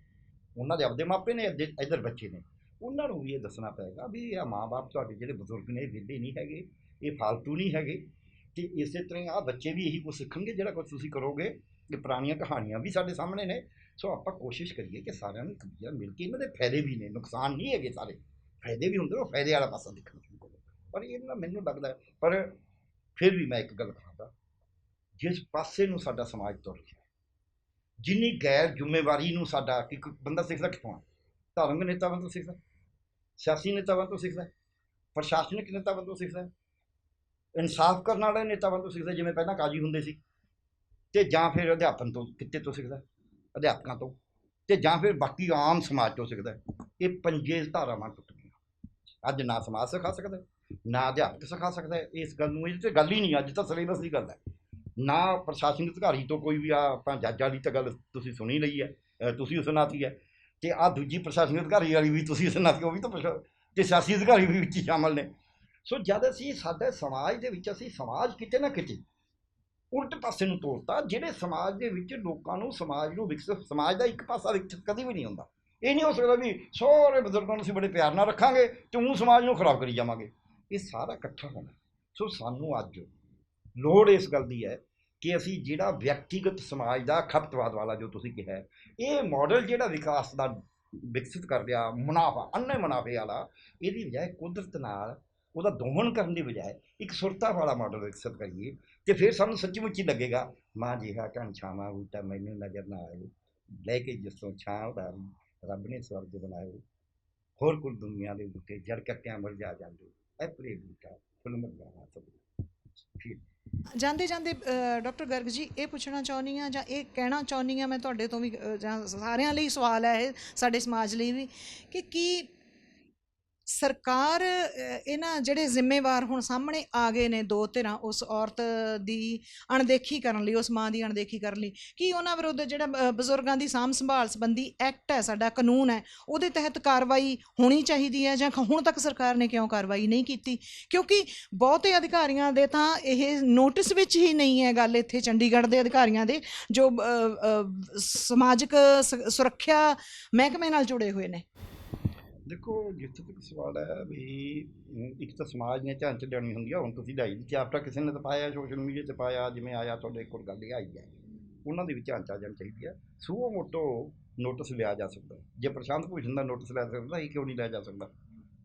ਉਹਨਾਂ ਦੇ ਆਪਦੇ ਮਾਪੇ ਨੇ, ਇੱਧਰ ਬੱਚੇ ਨੇ, ਉਹਨਾਂ ਨੂੰ ਵੀ ਇਹ ਦੱਸਣਾ ਪਏਗਾ ਵੀ ਇਹ ਮਾਂ ਬਾਪ ਤੁਹਾਡੇ ਜਿਹੜੇ ਬਜ਼ੁਰਗ ਨੇ, ਇਹ ਵਿਹਲੇ ਨਹੀਂ ਹੈਗੇ, ਇਹ ਫਾਲਤੂ ਨਹੀਂ ਹੈਗੇ। ਅਤੇ ਇਸੇ ਤਰ੍ਹਾਂ ਆਹ ਬੱਚੇ ਵੀ ਇਹੀ ਕੁਛ ਸਿੱਖਣਗੇ ਜਿਹੜਾ ਕੁਛ ਤੁਸੀਂ ਕਰੋਗੇ। ਇਹ ਪੁਰਾਣੀਆਂ ਕਹਾਣੀਆਂ ਵੀ ਸਾਡੇ ਸਾਹਮਣੇ ਨੇ। ਸੋ ਆਪਾਂ ਕੋਸ਼ਿਸ਼ ਕਰੀਏ ਕਿ ਸਾਰਿਆਂ ਨੂੰ ਮਿਲ ਕੇ, ਇਹਨਾਂ ਦੇ ਫਾਇਦੇ ਵੀ ਨੇ, ਨੁਕਸਾਨ ਨਹੀਂ ਹੈਗੇ, ਸਾਰੇ ਫਾਇਦੇ ਵੀ ਹੁੰਦੇ, ਉਹ ਫਾਇਦੇ ਵਾਲਾ ਪਾਸਾ ਦੇਖਣਾ ਸ਼ੁਰੂ ਕਰੋ। ਪਰ ਇਹਨਾਂ ਮੈਨੂੰ ਲੱਗਦਾ, ਪਰ ਫਿਰ ਵੀ ਮੈਂ ਇੱਕ ਗੱਲ ਕਹਾਂਗਾ, ਜਿਸ ਪਾਸੇ ਨੂੰ ਸਾਡਾ ਸਮਾਜ ਤੁਰ ਰਿਹਾ, ਜਿੰਨੀ ਗੈਰ ਜ਼ਿੰਮੇਵਾਰੀ ਨੂੰ ਸਾਡਾ, ਕਿ ਬੰਦਾ ਸਿੱਖਦਾ ਕਿੱਥੋਂ ਆ? ਧਾਰਮਿਕ ਨੇਤਾਵਾਂ ਤੋਂ ਸਿੱਖਦਾ, ਸਿਆਸੀ ਨੇਤਾਵਾਂ ਤੋਂ ਸਿੱਖਦਾ, ਪ੍ਰਸ਼ਾਸਨਿਕ ਨੇਤਾਵਾਂ ਤੋਂ ਸਿੱਖਦਾ, ਇਨਸਾਫ ਕਰਨ ਵਾਲੇ ਨੇਤਾਵਾਂ ਤੋਂ ਸਿੱਖਦਾ, ਜਿਵੇਂ ਪਹਿਲਾਂ ਕਾਜੀ ਹੁੰਦੇ ਸੀ, ਅਤੇ ਜਾਂ ਫਿਰ ਅਧਿਆਪਨ ਤੋਂ, ਕਿੱਤੇ ਤੋਂ ਸਿੱਖਦਾ, ਅਧਿਆਪਕਾਂ ਤੋਂ, ਅਤੇ ਜਾਂ ਫਿਰ ਬਾਕੀ ਆਮ ਸਮਾਜ ਤੋਂ ਸਿੱਖਦਾ। ਇਹ 5 ਧਾਰਾਵਾਂ ਟੁੱਟ ਗਈਆਂ। ਅੱਜ ਨਾ ਸਮਾਜ ਸਿਖਾ ਸਕਦਾ, ਨਾ ਅਧਿਆਪਕ ਸਿਖਾ ਸਕਦਾ ਇਸ ਗੱਲ ਨੂੰ। ਇਹ ਤਾਂ ਗੱਲ ਹੀ ਨਹੀਂ, ਅੱਜ ਤਾਂ ਸਿਲੇਬਸ ਦੀ ਗੱਲ ਹੈ। ਨਾ ਪ੍ਰਸ਼ਾਸਨਿਕ ਅਧਿਕਾਰੀ ਤੋਂ ਕੋਈ ਵੀ, ਆਪਾਂ ਜੱਜ ਵਾਲੀ ਤਾਂ ਗੱਲ ਤੁਸੀਂ ਸੁਣੀ ਲਈ ਹੈ, ਤੁਸੀਂ ਉਹ ਸੁਣਾਤੀ ਹੈ, ਅਤੇ ਆਹ ਦੂਜੀ ਪ੍ਰਸ਼ਾਸਨਿਕ ਅਧਿਕਾਰੀ ਵਾਲੀ ਵੀ ਤੁਸੀਂ ਸੁਣਾਤੀ, ਉਹ ਵੀ ਤਾਂ ਅਤੇ ਸਿਆਸੀ ਅਧਿਕਾਰੀ ਵੀ ਵਿੱਚ ਸ਼ਾਮਲ ਨੇ। ਸੋ ਜਦ ਅਸੀਂ ਸਾਡੇ ਸਮਾਜ ਦੇ ਵਿੱਚ, ਅਸੀਂ ਸਮਾਜ ਕਿਤੇ ਨਾ ਕਿਤੇ ਉਲਟ ਪਾਸੇ ਨੂੰ ਤੋਰਤਾ, ਜਿਹੜੇ ਸਮਾਜ ਦੇ ਵਿੱਚ ਲੋਕਾਂ ਨੂੰ, ਸਮਾਜ ਨੂੰ ਵਿਕਸਿਤ, ਸਮਾਜ ਦਾ ਇੱਕ ਪਾਸਾ ਵਿਕਸਿਤ ਕਦੇ ਵੀ ਨਹੀਂ ਹੁੰਦਾ। ਇਹ ਨਹੀਂ ਹੋ ਸਕਦਾ ਵੀ ਸਾਰੇ ਬਜ਼ੁਰਗਾਂ ਨੂੰ ਅਸੀਂ ਬੜੇ ਪਿਆਰ ਨਾਲ ਰੱਖਾਂਗੇ ਅਤੇ ਉਹ ਸਮਾਜ ਨੂੰ ਖਰਾਬ ਕਰੀ ਜਾਵਾਂਗੇ। ਇਹ ਸਾਰਾ ਇਕੱਠਾ ਹੋਣਾ। ਸੋ ਸਾਨੂੰ ਅੱਜ ਲੋੜ ਇਸ ਗੱਲ ਦੀ ਹੈ ਕਿ ਅਸੀਂ ਜਿਹੜਾ ਵਿਅਕਤੀਗਤ ਸਮਾਜ ਦਾ ਖਪਤਵਾਦ ਵਾਲਾ, ਜੋ ਤੁਸੀਂ ਕਿਹਾ, ਇਹ ਮਾਡਲ ਜਿਹੜਾ ਵਿਕਾਸ ਦਾ ਵਿਕਸਿਤ ਕਰ ਲਿਆ, ਮੁਨਾਫਾ, ਅੰਨੇ ਮੁਨਾਫੇ ਵਾਲਾ, ਇਹਦੀ ਬਜਾਏ ਕੁਦਰਤ ਨਾਲ ਉਹਦਾ ਦੋਹਨ ਕਰਨ ਦੀ ਬਜਾਏ ਇੱਕ ਸੁਰਤਾ ਵਾਲਾ ਮਾਡਲ ਵਿਕਸਿਤ ਕਰੀਏ, ਅਤੇ ਫਿਰ ਸਾਨੂੰ ਸੱਚੀ ਮੁੱਚੀ ਲੱਗੇਗਾ, ਮਾਂ ਜਿਹਾ ਘਣ ਛਾਵਾਂ ਬੂਟਾ ਮੈਨੂੰ ਨਜ਼ਰ ਨਾ ਆਏ, ਲੈ ਕੇ ਜਿਸੋਂ ਛਾਂ ਉਡਾਰੀ ਰੱਬ ਨੇ ਸਵਰਗ ਬਣਾਏ, ਹੋਰ ਕੁਲ ਦੁਨੀਆ ਦੇ ਬੂਟੇ ਜੜ ਕੱਟਿਆਂ ਮੁਰਝਾ ਜਾਂਦੇ, ਐਪਰੇ ਬੂਟਾ ਫੁੱਲ ਮੁਰਝਾਣਾ ਸਭ। ਫਿਰ ਜਾਂਦੇ ਜਾਂਦੇ ਡਾਕਟਰ ਗਰਗ ਜੀ, ਇਹ ਪੁੱਛਣਾ ਚਾਹੁੰਦੀ ਹਾਂ ਜਾਂ ਇਹ ਕਹਿਣਾ ਚਾਹੁੰਦੀ ਹਾਂ ਮੈਂ ਤੁਹਾਡੇ ਤੋਂ ਵੀ, ਜਾਂ ਸਾਰਿਆਂ ਲਈ ਸਵਾਲ ਹੈ ਇਹ, ਸਾਡੇ ਸਮਾਜ ਲਈ ਵੀ, ਕਿ ਕੀ ਸਰਕਾਰ ਇਹਨਾਂ ਜਿਹੜੇ ਜ਼ਿੰਮੇਵਾਰ ਹੁਣ ਸਾਹਮਣੇ ਆ ਗਏ ਨੇ 2 ਧਿਰਾਂ, ਉਸ ਔਰਤ ਦੀ ਅਣਦੇਖੀ ਕਰਨ ਲਈ, ਉਸ ਮਾਂ ਦੀ ਅਣਦੇਖੀ ਕਰਨ ਲਈ, ਕੀ ਉਹਨਾਂ ਵਿਰੁੱਧ ਜਿਹੜਾ ਬਜ਼ੁਰਗਾਂ ਦੀ ਸਾਂਭ ਸੰਭਾਲ ਸੰਬੰਧੀ ਐਕਟ ਹੈ, ਸਾਡਾ ਕਾਨੂੰਨ ਹੈ, ਉਹਦੇ ਤਹਿਤ ਕਾਰਵਾਈ ਹੋਣੀ ਚਾਹੀਦੀ ਹੈ, ਜਾਂ ਹੁਣ ਤੱਕ ਸਰਕਾਰ ਨੇ ਕਿਉਂ ਕਾਰਵਾਈ ਨਹੀਂ ਕੀਤੀ? ਕਿਉਂਕਿ ਬਹੁਤੇ ਅਧਿਕਾਰੀਆਂ ਦੇ ਤਾਂ ਇਹ ਨੋਟਿਸ ਵਿੱਚ ਹੀ ਨਹੀਂ ਹੈ ਗੱਲ। ਇੱਥੇ ਚੰਡੀਗੜ੍ਹ ਦੇ ਅਧਿਕਾਰੀਆਂ ਦੇ, ਜੋ ਸਮਾਜਿਕ ਸੁਰੱਖਿਆ ਮਹਿਕਮੇ ਨਾਲ ਜੁੜੇ ਹੋਏ ਨੇ। ਦੇਖੋ, ਜਿੱਥੇ ਤੱਕ ਸਵਾਲ ਹੈ ਵੀ ਇੱਕ ਤਾਂ ਸਮਾਜ ਨੇ ਧਿਆਨ 'ਚ ਲਿਆਉਣੀ ਹੁੰਦੀ ਆ। ਹੁਣ ਤੁਸੀਂ ਲਾਈ ਚੈਪਟਰ ਕਿਸੇ ਨੇ ਤਾਂ ਪਾਇਆ, ਸੋਸ਼ਲ ਮੀਡੀਆ 'ਤੇ ਪਾਇਆ, ਜਿਵੇਂ ਆਇਆ ਤੁਹਾਡੇ ਕੋਲ ਗੱਲ ਇਹ ਆਈ ਹੈ, ਉਹਨਾਂ ਦੇ ਵਿੱਚ ਧਿਆਨ 'ਚ ਆ ਜਾਣੀ ਚਾਹੀਦੀ ਹੈ। ਸੂਓ ਮੋਟੋ ਨੋਟਿਸ ਲਿਆ ਜਾ ਸਕਦਾ। ਜੇ ਪ੍ਰਸ਼ਾਂਤ ਭੂਸ਼ਣ ਦਾ ਨੋਟਿਸ ਲੈ ਸਕਦਾ, ਇਹ ਕਿਉਂ ਨਹੀਂ ਲਿਆ ਜਾ ਸਕਦਾ?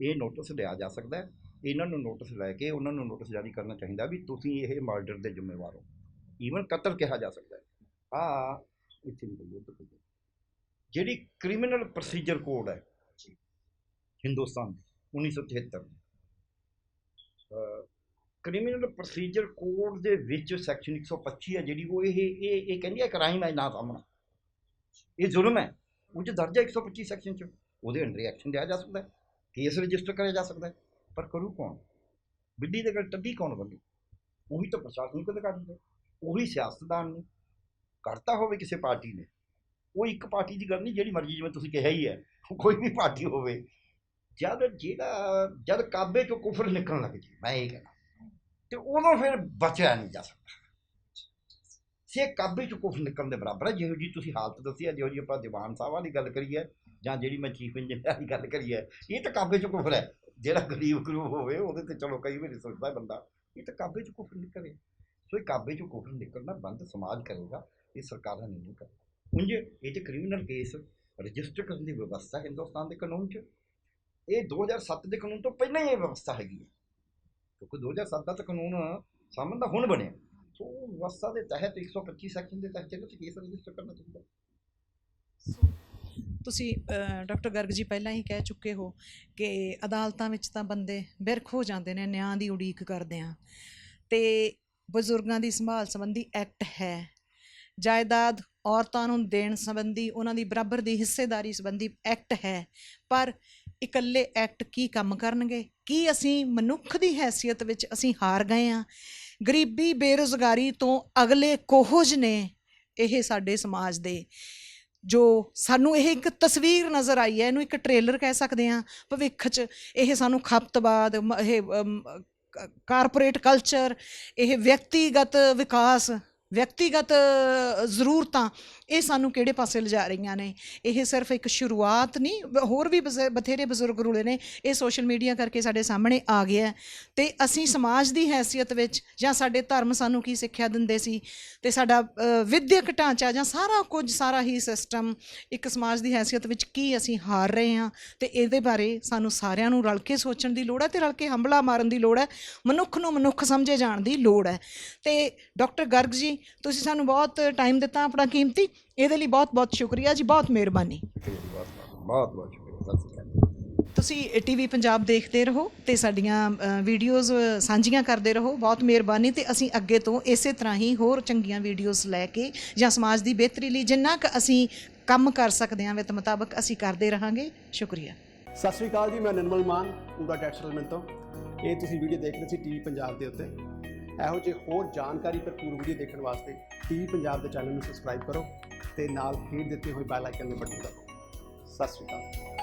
ਇਹ ਨੋਟਿਸ ਲਿਆ ਜਾ ਸਕਦਾ। ਇਹਨਾਂ ਨੂੰ ਨੋਟਿਸ ਲੈ ਕੇ ਉਹਨਾਂ ਨੂੰ ਨੋਟਿਸ ਜਾਰੀ ਕਰਨਾ ਚਾਹੀਦਾ ਵੀ ਤੁਸੀਂ ਇਹ ਮਰਡਰ ਦੇ ਜ਼ਿੰਮੇਵਾਰ ਹੋ। ਈਵਨ ਕਤਲ ਕਿਹਾ ਜਾ ਸਕਦਾ ਹੈ। ਇੱਥੇ ਨਹੀਂ ਕੋਈ, ਜਿਹੜੀ ਕ੍ਰਿਮੀਨਲ ਪ੍ਰੋਸੀਜਰ ਕੋਡ ਹੈ ਹਿੰਦੁਸਤਾਨ ਦੀ 1973 ਕ੍ਰਿਮੀਨਲ ਪ੍ਰੋਸੀਜਰ ਕੋਡ ਦੇ ਵਿੱਚ ਸੈਕਸ਼ਨ 125 ਹੈ ਜਿਹੜੀ, ਉਹ ਇਹ ਕਹਿੰਦੀ ਹੈ ਕ੍ਰਾਈਮ ਹੈ ਨਾ ਸਾਹਮਣਾ, ਇਹ ਜ਼ੁਲਮ ਹੈ, ਉਹ 'ਚ ਦਰਜ ਹੈ 125 ਸੈਕਸ਼ਨ 'ਚ, ਉਹਦੇ ਅੰਡਰ ਐਕਸ਼ਨ ਲਿਆ ਜਾ ਸਕਦਾ। ਕੇਸ ਰਜਿਸਟਰ ਕਰਿਆ ਜਾ ਸਕਦਾ ਹੈ, ਪਰ ਕਰੂ ਕੌਣ? ਬਿੱਡੀ ਦੇ ਗੱਲ ਟੱਡੀ ਕੌਣ ਬੰਦੇ? ਉਹੀ ਤਾਂ ਪ੍ਰਸ਼ਾਸਨਿਕ ਅਧਿਕਾਰੀ ਨੇ, ਉਹੀ ਸਿਆਸਤਦਾਨ ਨੇ। ਕਰਤਾ ਹੋਵੇ ਕਿਸੇ ਪਾਰਟੀ ਨੇ, ਉਹ ਇੱਕ ਪਾਰਟੀ ਦੀ ਗੱਲ ਨਹੀਂ, ਜਿਹੜੀ ਮਰਜ਼ੀ, ਜਿਵੇਂ ਤੁਸੀਂ ਕਿਹਾ ਹੀ ਹੈ, ਕੋਈ ਵੀ ਪਾਰਟੀ ਹੋਵੇ, ਜਦ ਕਾਬੇ ਚੋਂ ਕੁਫਰ ਨਿਕਲਣ ਲੱਗ ਜੇ, ਮੈਂ ਇਹ ਕਹਿਣਾ, ਤੇ ਉਦੋਂ ਫਿਰ ਬਚਿਆ ਨਹੀਂ ਜਾ ਸਕਦਾ। ਸੇ ਕਾਬੇ ਚੋਂ ਕੁਫਰ ਨਿਕਲਣ ਦੇ ਬਰਾਬਰ ਹੈ। ਜਿਹੋ ਜਿਹੀ ਤੁਸੀਂ ਹਾਲਤ ਦੱਸੀ ਹੈ, ਜਿਹੋ ਜਿਹੀ ਆਪਾਂ ਦੀਵਾਨ ਸਾਹਿਬ ਵਾਲੀ ਗੱਲ ਕਰੀ ਹੈ, ਜਾਂ ਜਿਹੜੀ ਮੈਂ ਚੀਫ ਇੰਜੀਨੀਅਰ ਦੀ ਗੱਲ ਕਰੀ ਹੈ, ਇਹ ਤਾਂ ਕਾਬੇ ਚੋਂ ਕੁਫਰ ਹੈ। ਜਿਹੜਾ ਗਰੀਬ ਗਰੂਬ ਹੋਵੇ ਉਹਦੇ ਤੇ ਚਲੋ ਕਈ ਵਾਰੀ ਸੋਚਦਾ ਬੰਦਾ, ਇਹ ਤਾਂ ਕਾਬੇ ਚੋਂ ਕੁਫਰ ਨਿਕਲੇ। ਸੋ ਇਹ ਕਾਬੇ ਚੋਂ ਕੁਫਰ ਨਿਕਲਣਾ ਬੰਦ ਸਮਾਜ ਕਰੇਗਾ, ਇਹ ਸਰਕਾਰਾਂ ਨਹੀਂ ਕਰੇਗਾ। ਉਂਝ ਇਹ ਤੇ ਕ੍ਰਿਮੀਨਲ ਕੇਸ ਰਜਿਸਟਰ ਕਰਨ ਦੀ ਵਿਵਸਥਾ ਹਿੰਦੁਸਤਾਨ ਦੇ ਕਾਨੂੰਨ 'ਚ, ਇਹ 2007 ਦੇ ਕਾਨੂੰਨ ਤੋਂ ਪਹਿਲਾਂ ਹੀ ਇਹ ਵਿਵਸਥਾ ਹੈਗੀ ਹੈ, ਕਿਉਂਕਿ 2007 ਦਾ ਤਾਂ ਕਾਨੂੰਨ ਸਾਹਮਣੇ ਦਾ ਹੁਣ ਬਣਿਆ। ਸੋ ਵਿਵਸਥਾ ਦੇ ਤਹਿਤ 125 ਸੈਕਸ਼ਨ ਦੇ ਤਹਿਤ ਇਹਦੇ 'ਚ ਕੇਸ ਰਜਿਸਟਰ ਕਰਨਾ ਚਾਹੀਦਾ। ਤੁਸੀਂ ਡਾਕਟਰ ਗਰਗ ਜੀ ਪਹਿਲਾਂ ਹੀ ਕਹਿ ਚੁੱਕੇ ਹੋ ਕਿ ਅਦਾਲਤਾਂ ਵਿੱਚ ਤਾਂ ਬੰਦੇ ਬਿਰਖ ਹੋ ਜਾਂਦੇ ਨੇ, ਨਿਆਂ ਦੀ ਉਡੀਕ ਕਰਦੇ ਆ, ਤੇ ਬਜ਼ੁਰਗਾਂ ਦੀ ਸੰਭਾਲ ਸੰਬੰਧੀ ਐਕਟ ਹੈ, ਜਾਇਦਾਦ ਔਰਤਾਂ ਨੂੰ ਦੇਣ ਸੰਬੰਧੀ, ਉਹਨਾਂ ਦੀ ਬਰਾਬਰ ਦੀ ਹਿੱਸੇਦਾਰੀ ਸੰਬੰਧੀ ਐਕਟ ਹੈ, ਪਰ ਇਕੱਲੇ ਐਕਟ ਕੀ ਕੰਮ ਕਰਨਗੇ? ਕੀ ਅਸੀਂ ਮਨੁੱਖ ਦੀ ਹੈਸੀਅਤ ਵਿੱਚ ਅਸੀਂ ਹਾਰ ਗਏ ਹਾਂ? ਗਰੀਬੀ ਬੇਰੁਜ਼ਗਾਰੀ ਤੋਂ ਅਗਲੇ ਕੋਹਜ ਨੇ ਇਹ ਸਾਡੇ ਸਮਾਜ ਦੇ, ਜੋ ਸਾਨੂੰ ਇਹ ਇੱਕ ਤਸਵੀਰ ਨਜ਼ਰ ਆਈ ਹੈ, ਇਹਨੂੰ ਇੱਕ ਟ੍ਰੇਲਰ ਕਹਿ ਸਕਦੇ ਹਾਂ। ਭਵਿੱਖ 'ਚ ਇਹ ਸਾਨੂੰ ਖਪਤਵਾਦ, ਇਹ ਕਾਰਪੋਰੇਟ ਕਲਚਰ, ਇਹ ਵਿਅਕਤੀਗਤ ਵਿਕਾਸ, ਵਿਅਕਤੀਗਤ ਜ਼ਰੂਰਤਾਂ, ਇਹ ਸਾਨੂੰ ਕਿਹੜੇ ਪਾਸੇ ਲਿਜਾ ਰਹੀਆਂ ਨੇ? ਇਹ ਸਿਰਫ ਇੱਕ ਸ਼ੁਰੂਆਤ ਨਹੀਂ, ਹੋਰ ਵੀ ਬਥੇਰੇ ਬਜ਼ੁਰਗ ਰੁਲੇ ਨੇ, ਇਹ ਸੋਸ਼ਲ ਮੀਡੀਆ ਕਰਕੇ ਸਾਡੇ ਸਾਹਮਣੇ ਆ ਗਿਆ। ਅਤੇ ਅਸੀਂ ਸਮਾਜ ਦੀ ਹੈਸੀਅਤ ਵਿੱਚ, ਜਾਂ ਸਾਡੇ ਧਰਮ ਸਾਨੂੰ ਕੀ ਸਿੱਖਿਆ ਦਿੰਦੇ ਸੀ, ਅਤੇ ਸਾਡਾ ਵਿੱਦਿਅਕ ਢਾਂਚਾ ਜਾਂ ਸਾਰਾ ਕੁਝ, ਸਾਰਾ ਹੀ ਸਿਸਟਮ ਇੱਕ ਸਮਾਜ ਦੀ ਹੈਸੀਅਤ ਵਿੱਚ ਕੀ ਅਸੀਂ ਹਾਰ ਰਹੇ ਹਾਂ? ਅਤੇ ਇਹਦੇ ਬਾਰੇ ਸਾਨੂੰ ਸਾਰਿਆਂ ਨੂੰ ਰਲ ਕੇ ਸੋਚਣ ਦੀ ਲੋੜ ਹੈ, ਅਤੇ ਰਲ ਕੇ ਹੰਭਲਾ ਮਾਰਨ ਦੀ ਲੋੜ ਹੈ। ਮਨੁੱਖ ਨੂੰ ਮਨੁੱਖ ਸਮਝੇ ਜਾਣ ਦੀ ਲੋੜ ਹੈ। ਅਤੇ ਡਾਕਟਰ ਗਰਗ ਜੀ, ਤੁਸੀਂ ਸਾਨੂੰ ਬਹੁਤ ਟਾਈਮ ਦਿੱਤਾ ਆਪਣਾ ਕੀਮਤੀ, ਇਹਦੇ ਲਈ ਬਹੁਤ ਬਹੁਤ ਸ਼ੁਕਰੀਆ ਜੀ, ਬਹੁਤ ਮਿਹਰਬਾਨੀ। ਬਹੁਤ ਬਹੁਤ ਸ਼ੁਕਰੀਆ। ਸਤਿ ਸ਼੍ਰੀ ਅਕਾਲ। ਤੁਸੀਂ ਟੀਵੀ ਪੰਜਾਬ ਦੇਖਦੇ ਰਹੋ ਅਤੇ ਸਾਡੀਆਂ ਵੀਡੀਓਜ਼ ਸਾਂਝੀਆਂ ਕਰਦੇ ਰਹੋ, ਬਹੁਤ ਮਿਹਰਬਾਨੀ। ਅਤੇ ਅਸੀਂ ਅੱਗੇ ਤੋਂ ਇਸੇ ਤਰ੍ਹਾਂ ਹੀ ਹੋਰ ਚੰਗੀਆਂ ਵੀਡੀਓਜ਼ ਲੈ ਕੇ, ਜਾਂ ਸਮਾਜ ਦੀ ਬਿਹਤਰੀ ਲਈ ਜਿੰਨਾ ਕੁ ਅਸੀਂ ਕੰਮ ਕਰ ਸਕਦੇ ਹਾਂ ਵਿੱਤ ਮੁਤਾਬਕ, ਅਸੀਂ ਕਰਦੇ ਰਹਾਂਗੇ। ਸ਼ੁਕਰੀਆ। ਸਤਿ ਸ਼੍ਰੀ ਅਕਾਲ ਜੀ, ਮੈਂ ਨਿਰਮਲ ਮਾਨ, ਪੂਰਾ ਟੈਕਸ ਸੈਟਲਮੈਂਟ ਤੋਂ। ਇਹ ਤੁਸੀਂ ਵੀਡੀਓ ਦੇਖ ਰਹੇ ਸੀ ਟੀਵੀ ਪੰਜਾਬ ਦੇ ਉੱਤੇ। ਇਹੋ ਜਿਹੇ ਹੋਰ ਜਾਣਕਾਰੀ ਭਰਪੂਰ ਵੀਡੀਓ ਦੇਖਣ ਵਾਸਤੇ ਟੀਵੀ ਪੰਜਾਬ ਦੇ ਚੈਨਲ ਨੂੰ ਸਬਸਕ੍ਰਾਈਬ ਕਰੋ, ਅਤੇ ਨਾਲ ਹੇਠ ਦਿੱਤੇ ਹੋਏ ਬੈਲ ਆਈਕਨ ਨੂੰ ਬਟਨ ਦਬਾਓ। ਸਤਿ ਸ਼੍ਰੀ ਅਕਾਲ।